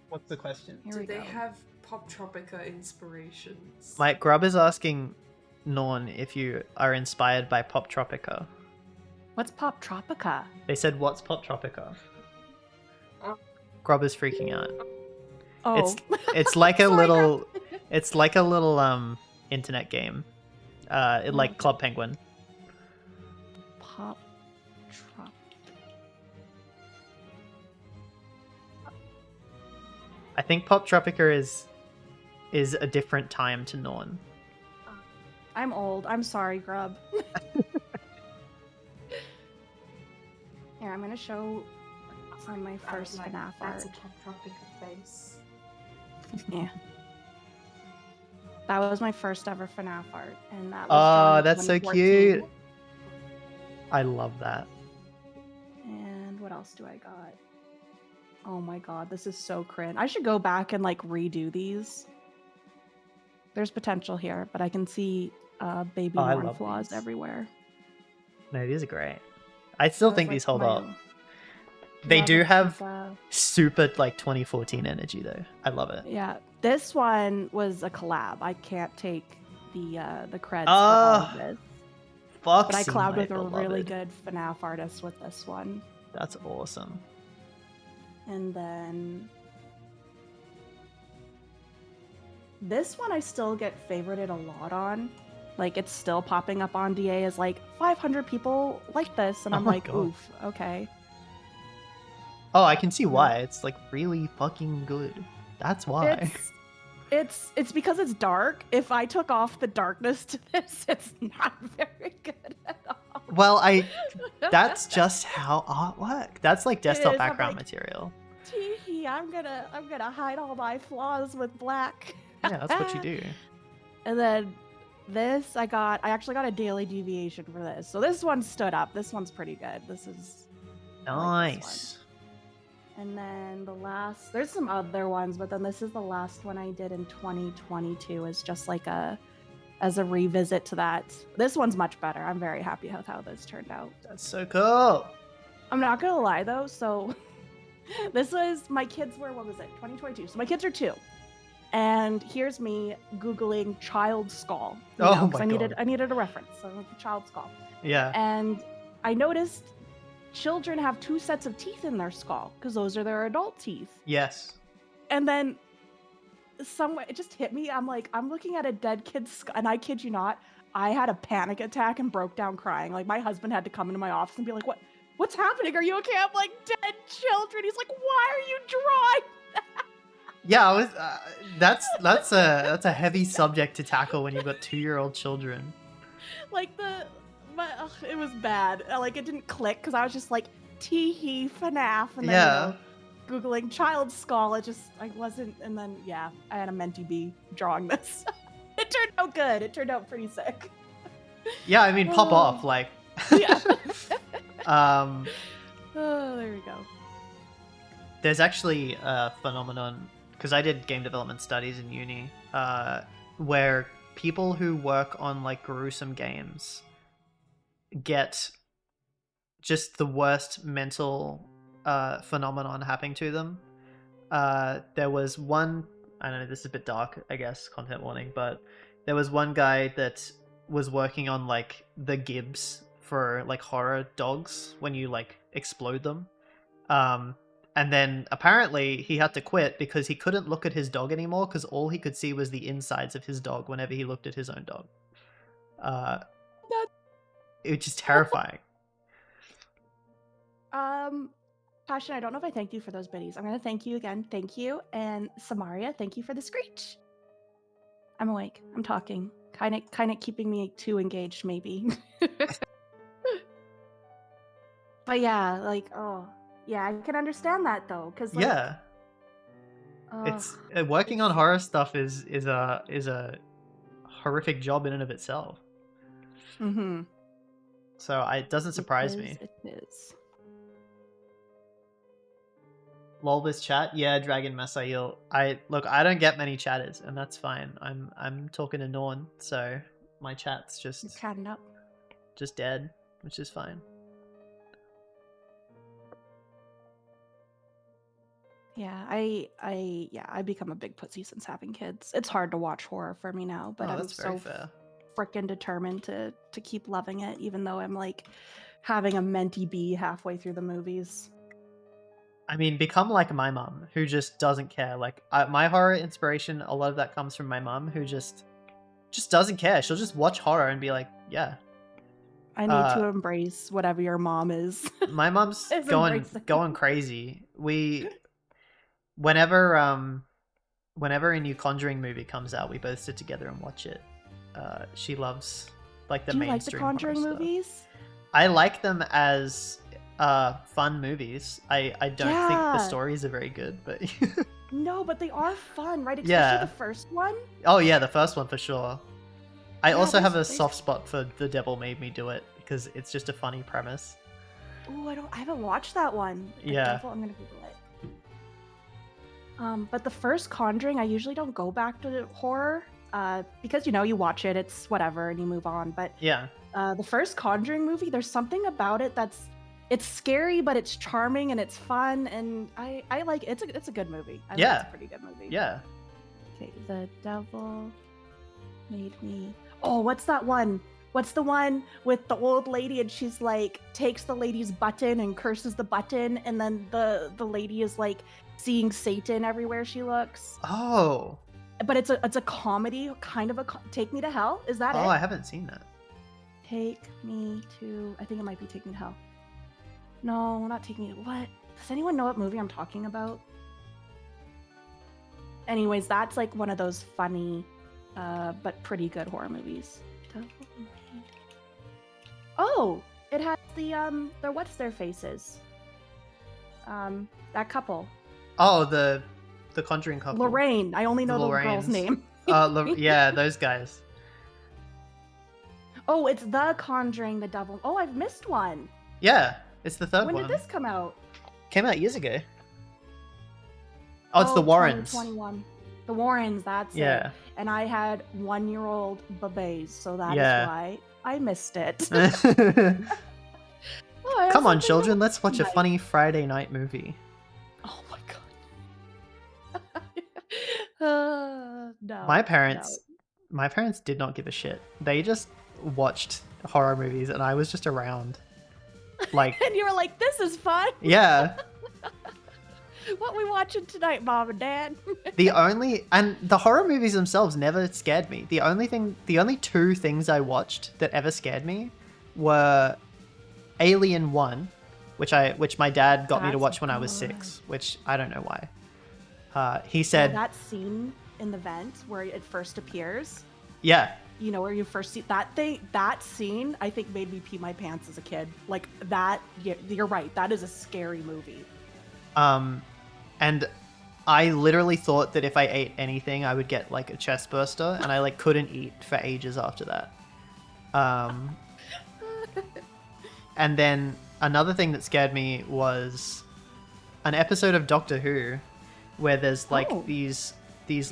What's the question? Here Do we they go. have Pop Tropica inspirations? My Grub is asking Norn if you are inspired by Pop Tropica. What's Pop Tropica? They said, "What's Pop Tropica?" Oh. Grub is freaking out. Oh, It's like a Sorry, little, it's like a little internet game, like Okay. Club Penguin. Pop Trop. I think Pop Tropica is a different time to Norn. I'm old. I'm sorry, Grub. Here, I'm gonna show some of my first FNAF That's art. a Pop Tropica face. Yeah. That was my first ever FNAF art, and that was Oh, drawn in that's so 2014. cute. I love that. And what else do I got? Oh my god, this is so cringe. I should go back and like redo these. There's potential here, but I can see baby Oh, I Norn love flaws these. everywhere. No, these are great. I still That was, think like, these hold my up. They love do of have pizza. super like 2014 energy though. I love it. Yeah, this one was a collab. I can't take the creds for all Ah, of this. Foxy, But I collabed my with a really beloved. good FNAF artist with this one. That's awesome. And then this one I still get favorited a lot on. Like, it's still popping up on DA as like 500 people like this, and Oh I'm my like, God. oof, okay. Oh, I can see why. It's like really fucking good. That's why. It's because it's dark. If I took off the darkness to this, it's not very good at all. Well, that's just how art works. That's like desktop is, I'm background like- material. Tee, I'm gonna hide all my flaws with black. Yeah, that's what you do. And then this, I actually got a daily deviation for this. So this one stood up. This one's pretty good. This is I like this Nice. And then the last, there's some other ones, but then this is the last one I did in 2022 is just like as a revisit to that. This one's much better. I'm very happy with how this turned out. That's so cool. I'm not gonna lie though, so this was my kids were, what was it, 2022. So my kids are 2. And here's me Googling child skull. Oh 'cause my God. I needed a reference. So child skull. Yeah. And I noticed children have 2 sets of teeth in their skull because those are their adult teeth. Yes. And then somewhere it just hit me. I'm like, I'm looking at a dead kid's skull, and I kid you not, I had a panic attack and broke down crying. Like my husband had to come into my office and be like, "What's happening? Are you okay?" I'm like, "Dead children." He's like, "Why are you drawing?" Yeah, I was. That's a heavy subject to tackle when you've got 2-year-old children. Like it was bad. Like it didn't click because I was just like tee FNAF and then Yeah. Googling child skull. I wasn't, and then I had a mentee bee drawing this. It turned out good. It turned out pretty sick. Yeah, I mean, pop Oh. off like. Yeah. um, Oh, there we go. there's actually a phenomenon because I did game development studies in uni, where people who work on like gruesome games get just the worst mental phenomenon happening to them. There was one, I don't know, this is a bit dark, I guess, content warning, but there was one guy that was working on like the gibs for like horror dogs when you like explode them. And then apparently he had to quit because he couldn't look at his dog anymore because all he could see was the insides of his dog whenever he looked at his own dog. It was just terrifying. Passion, I don't know if I thanked you for those biddies. I'm gonna thank you again. Thank you. And Samaria, thank you for the screech. I'm awake. I'm talking. Kinda keeping me too engaged, maybe. But yeah, like, oh yeah, I can understand that though, because like, Yeah, it's working on horror stuff is a horrific job in and of itself. Mm-hmm. So it doesn't surprise me. It is. Lol, this chat, yeah, Dragon Masail. I don't get many chatters, and that's fine. I'm talking to Norn, so my chat's You're just catting up. dead, which is fine. Yeah, I become a big pussy since having kids. It's hard to watch horror for me now, but Oh, I'm that's very so fair. freaking determined to keep loving it, even though I'm like having a mentee bee halfway through the movies. I mean, become like my mum, who just doesn't care. Like my horror inspiration, a lot of that comes from my mum, who just doesn't care. She'll just watch horror and be like, yeah. I need to embrace whatever your mom is. My mom's Is going embracing. crazy. Whenever a new Conjuring movie comes out, we both sit together and watch it. She loves like the Do you like the mainstream horror Conjuring stuff. movies? I like them as fun movies. I don't think the Yeah. stories are very good, but No, but they are fun, right? Especially Yeah. the first one. oh yeah, the first one for sure. I Yeah, also have a there's- soft spot for The Devil Made Me Do It because it's just a funny premise. Ooh, I haven't watched that one. The Yeah. Devil- I'm gonna Google it. But the first Conjuring, I usually don't go back to horror, because you watch it, it's whatever, and you move on. But Yeah. the first Conjuring movie, there's something about it it's scary, but it's charming and it's fun, and I like it. It's a good movie. I think Yeah. it's a pretty good movie. Yeah. Okay, The Devil Made Me. Oh, what's that one? What's the one with the old lady and she's like takes the lady's button and curses the button, and then the lady is like seeing Satan everywhere she looks. Oh. But it's a comedy, kind of Take Me to Hell. Is that Oh, it? I haven't seen that. Take Me to. I think it might be Take Me to Hell. No, not Take Me to. What? Does anyone know what movie I'm talking about? Anyways, that's like one of those funny, but pretty good horror movies. Oh, it has the what's their faces? That couple. Oh, the Conjuring couple. Lorraine. I only know the girl's Lorraines. name. Yeah, those guys. Oh, it's The Conjuring, the Devil. Oh, I've missed one. Yeah, it's the third When one. did this come out? Came out years ago. Oh, it's the Warrens. 2021. The Warrens, that's Yeah. it. And I had 1-year-old babies, so that is Yeah. why I missed it. Come Oh, I have on, something children, to- let's watch a funny Friday night movie. Oh my god. No. My parents did not give a shit. They just watched horror movies and I was just around. Like, And you were like, "This is fun. yeah. What we watching tonight, Mom and Dad?" And the horror movies themselves never scared me. The only two things I watched that ever scared me were Alien 1, which my dad got me to That's watch when I was good. 6, which I don't know why. He said, that scene in the vent where it first appears, yeah, you know, where you first see that scene, I think made me pee my pants as a kid. Like that, you're right. That is a scary movie. and I literally thought that if I ate anything, I would get like a chest burster, and I like couldn't eat for ages after that. And then another thing that scared me was an episode of Doctor Who where there's like Oh. these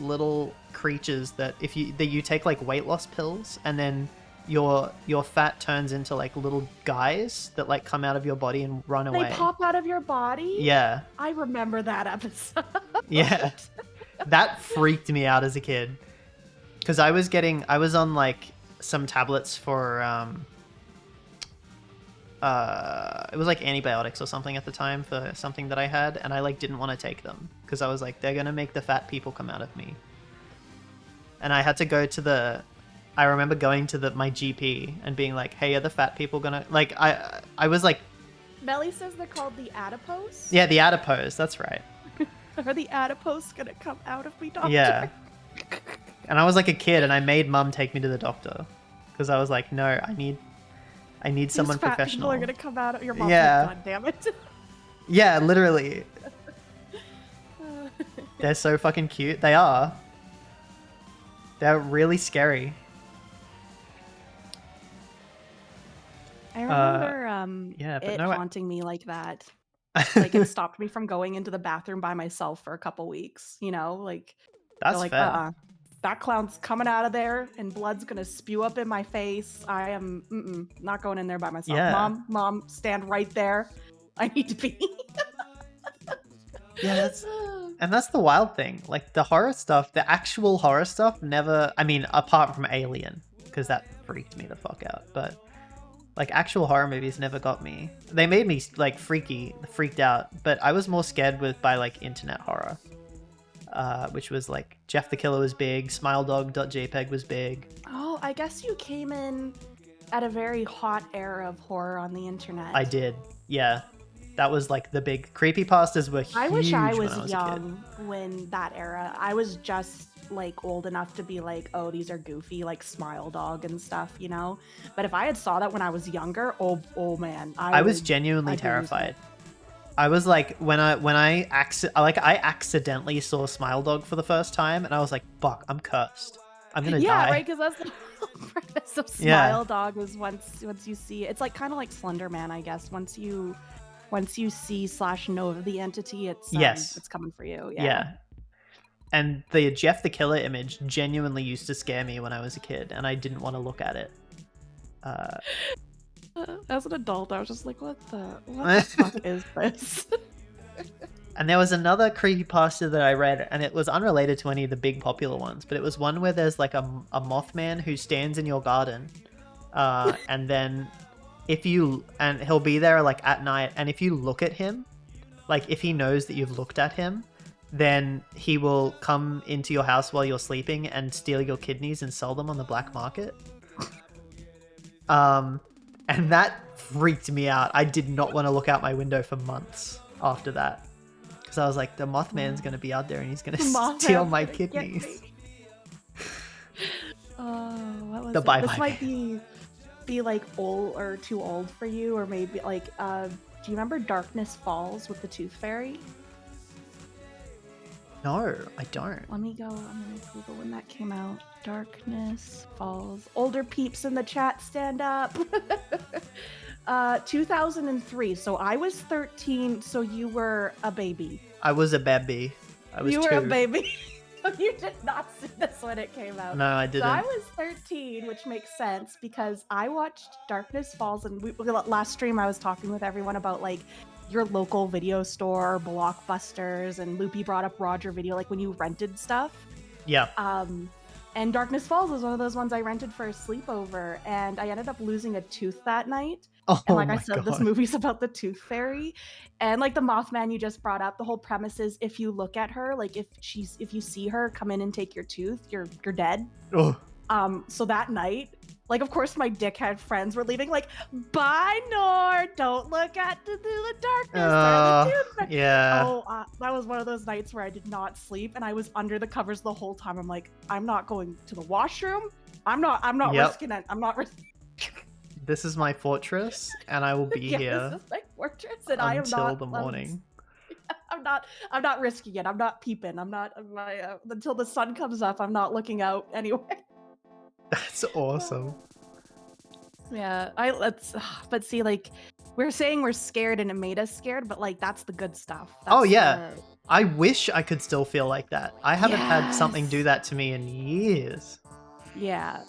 little creatures that if you take like weight loss pills, and then your fat turns into like little guys that like come out of your body and run They away. pop out of your body. Yeah. I remember that episode. Yeah. That freaked me out as a kid. Because I was on like some tablets for it was like antibiotics or something at the time for something that I had, and I like didn't want to take them because I was like, they're gonna make the fat people come out of me. And I had to go to I remember going to my GP and being like, hey, are the fat people gonna like I was like, Melly says they're called the adipose. yeah, the adipose, that's right. Are the adipose gonna come out of me, doctor? Yeah. And I was like a kid, and I made mum take me to the doctor because I was like, no, I need These someone fat professional. People are gonna come out of your mom. Yeah. God damn it. Yeah, literally. They're so fucking cute. They are. They're really scary. I remember yeah, but it no, haunting me like that. Like it stopped me from going into the bathroom by myself for a couple weeks. You know, like they're That's like, fair. that clown's coming out of there and blood's gonna spew up in my face. I am not going in there by myself. Yeah. Mom, stand right there. I need to pee. Yeah, that's the wild thing. Like the horror stuff, the actual horror stuff never, I mean, apart from Alien, because that freaked me the fuck out, but like actual horror movies never got me. They made me like freaked out, but I was more scared by like internet horror. Which was like Jeff the Killer was big, smiledog.jpg was big. Oh, I guess you came in at a very hot era of horror on the internet. I did, yeah. That was like the big creepypastas were huge. I wish I when was, a kid. young when that era. I was just like old enough to be like, oh, these are goofy, like Smile Dog and stuff, you know. But if I had saw that when I was younger, oh man, I was genuinely I'd be losing terrified. I was like, when I accidentally saw Smile Dog for the first time, and I was like, fuck, I'm cursed. I'm gonna yeah, die. right, because that's the whole premise of Yeah. Smile Dog was once you see it's like kind of like Slender Man, I guess. Once you see / know of the entity, it's Yes. it's coming for you. Yeah. And the Jeff the Killer image genuinely used to scare me when I was a kid, and I didn't want to look at it. As an adult, I was just like, what the fuck is this? And there was another creepypasta that I read, and it was unrelated to any of the big popular ones, but it was one where there's like a Mothman who stands in your garden, and then and he'll be there like at night, and if you look at him, like if he knows that you've looked at him, then he will come into your house while you're sleeping and steal your kidneys and sell them on the black market. And that freaked me out. I did not want to look out my window for months after that. Because I was like, the Mothman's gonna be out there and he's gonna Mothman's steal my gonna get kidneys. me. Oh, what was The it? bye This bye might be like old or too old for you, or maybe like do you remember Darkness Falls with the Tooth Fairy? No, I don't. Let me go. I'm gonna Google when that came out. Darkness Falls. Older peeps in the chat, stand up. 2003. So I was 13. So you were a baby. I was a baby. I was You 2. were a baby. You did not see this when it came out. No, I didn't. So I was 13, which makes sense because I watched Darkness Falls, and last stream I was talking with everyone about like your local video store, Blockbusters, and Loopy brought up Roger Video, like when you rented stuff. Yeah. And Darkness Falls was one of those ones I rented for a sleepover, and I ended up losing a tooth that night. Oh And like I my said, God. this movie's about the Tooth Fairy, and like the Mothman you just brought up. The whole premise is if you look at her, like if you see her come in and take your tooth, you're dead. Oh. So that night, like of course my dickhead friends were leaving, like, bye Nor, don't look at the darkness. They're the Tooth Fairy. Yeah. Oh, that was one of those nights where I did not sleep, and I was under the covers the whole time. I'm like, I'm not going to the washroom. I'm not Yep. risking it. I'm not risking. This is my fortress, and I will be Yeah, here this is my fortress, and I am until not the morning. I'm not risking it. I'm not peeping. I'm not until the sun comes up. I'm not looking out anyway. That's awesome. Yeah, but see, like we're saying we're scared and it made us scared, but like that's the good stuff. Oh, That's yeah. I wish I could still feel like that. I haven't had something do Yes. that to me in years. Yeah.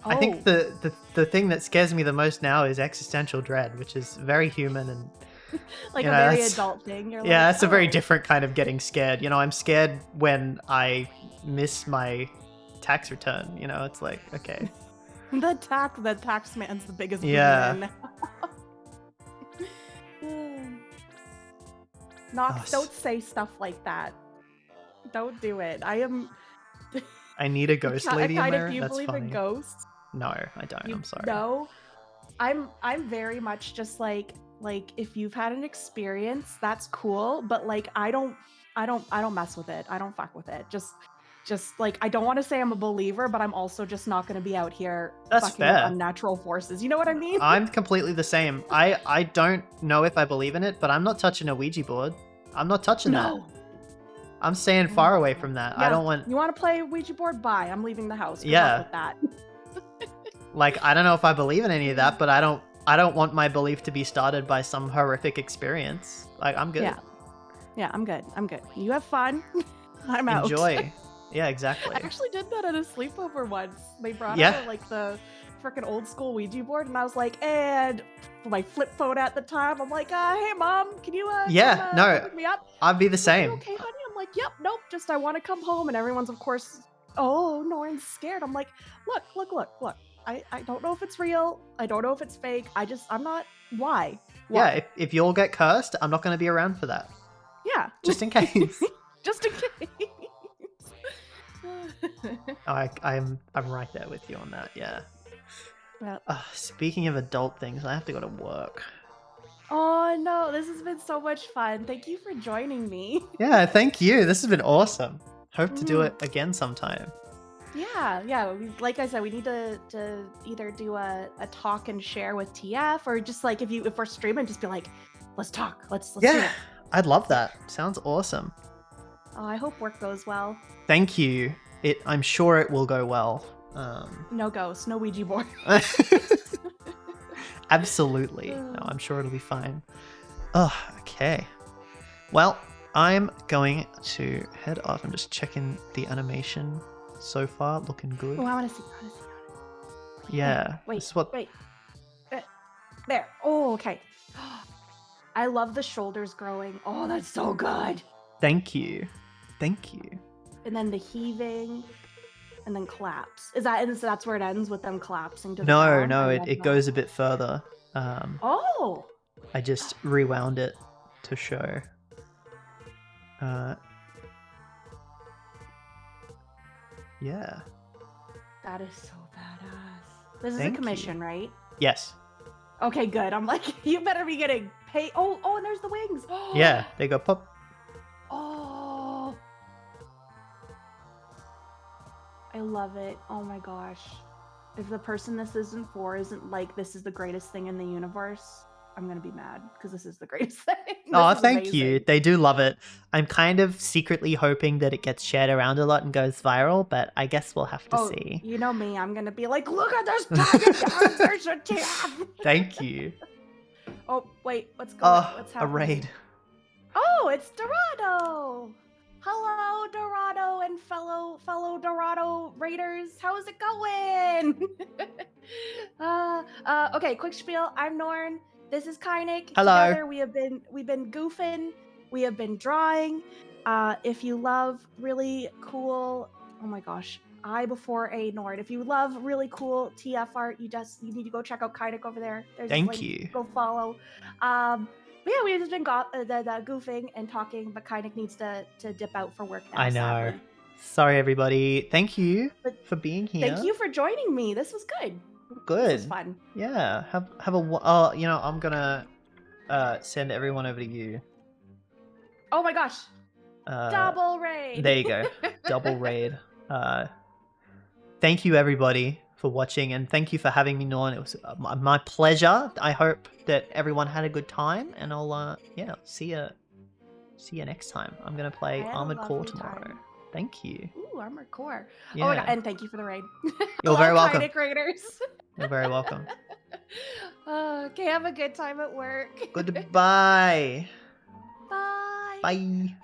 I think the thing that scares me the most now is existential dread, which is very human and like you a know, very that's- adult thing. You're yeah, like, that's a very "Oh." different kind of getting scared. You know, I'm scared when I miss my tax return. You know, it's like, okay. The tax man's the biggest Yeah. boogeyman now. Oh, Don't say stuff like that. Don't do it. I need a ghost lady in kind there. of, do you That's believe funny. in ghosts? No, I don't. I'm sorry. No, I'm very much just like if you've had an experience, that's cool, but like I don't mess with it. I don't fuck with it. Just like I don't want to say I'm a believer, but I'm also just not going to be out here That's fucking with fair. unnatural forces. You know what I mean? I'm completely the same. I don't know if I believe in it, but I'm not touching a Ouija board. I'm not touching that. No. I'm staying far away from that. I Yeah, don't want You want to play Ouija board? Bye. I'm leaving the house. Good Yeah. luck with that. like I don't know if I believe in any of that, but I don't want my belief to be started by some horrific experience. Like I'm good. Yeah, I'm good. You have fun. I'm out. Enjoy. Yeah, exactly. I actually did that at a sleepover once. They brought Yeah. out like the freaking old school Ouija board, and I was like, and my flip phone at the time. I'm like, hey mom, can you Yeah, no. pick me up? I'd be the She's like, same. "You okay, honey?" I'm like, yep, nope, just I want to come home, and everyone's of course, oh, Norin's scared. I'm like, look. I don't know if it's real. I don't know if it's fake. I'm not. Why? Yeah, if you all get cursed, I'm not going to be around for that. Yeah. Just in case. Just in case. I'm right there with you on that. Yeah. Yeah. Speaking of adult things, I have to go to work. Oh no, this has been so much fun. Thank you for joining me. Yeah, thank you. This has been awesome. Hope to do Mm. it again sometime. Yeah. Like I said, we need to either do a talk and share with TF, or just like if we're streaming, just be like, let's talk. Let's do Yeah, it. I'd love that. Sounds awesome. Oh, I hope work goes well. Thank you. I'm sure it will go well. No ghosts, no Ouija board. Absolutely. No, I'm sure it'll be fine. Oh, okay. Well, I'm going to head off. I'm just checking the animation so far. Looking good. Oh, I want to see. Yeah. Wait. This is what... There. Oh, okay. I love the shoulders growing. Oh, that's so good. Thank you. Thank you. And then the heaving, and then collapse. So that's where it ends, with them collapsing to the No, ground? no, I it love that. goes a bit further. Oh. I just rewound it to show. Yeah. That is so badass. This is Thank a commission, right? Yes. Okay, good. I'm like, you better be getting paid. Oh, and there's the wings. Yeah, they go pop. Oh. I love it. Oh my gosh. If the person this isn't for isn't like, this is the greatest thing in the universe, I'm gonna be mad because this is the greatest thing. Oh, This is thank you. amazing. They do love it. I'm kind of secretly hoping that it gets shared around a lot and goes viral, but I guess we'll have to Oh, see. you know me. I'm gonna be like, look at this tiny characters a TF. Thank you. Oh, wait. What's going on? Oh, What's a happening? raid. Oh, it's Dorado. Hello, Dorado and fellow Dorado Raiders. How's it going? Okay, quick spiel. I'm Norn. This is Kynic. Hello. Together we've been goofing. We have been drawing. If you love really cool, oh my gosh, I before a Norn. If you love really cool TF art, you need to go check out Kynic over there. There's his Thank link. you. Go follow. But yeah, we've just been goofing and talking, but Kynic needs to dip out for work now. I know. Sadly. Sorry, everybody. Thank you But for being here. thank you for joining me. This was good. Good. This was fun. Yeah. Have a. Oh, you know, I'm gonna send everyone over to you. Oh my gosh. Double raid. There you go. Double raid. Thank you, everybody, for watching, and thank you for having me on. It was my pleasure. I hope that everyone had a good time, and I'll see you next time. I'm gonna play I had a Armored Core lovely tomorrow. time. Thank you. Ooh, Armored Core. Yeah. Oh my god, and thank you for the raid. You're very Hello, welcome. Kynic Raiders. You're very welcome. Okay, have a good time at work. Goodbye. Bye. Bye.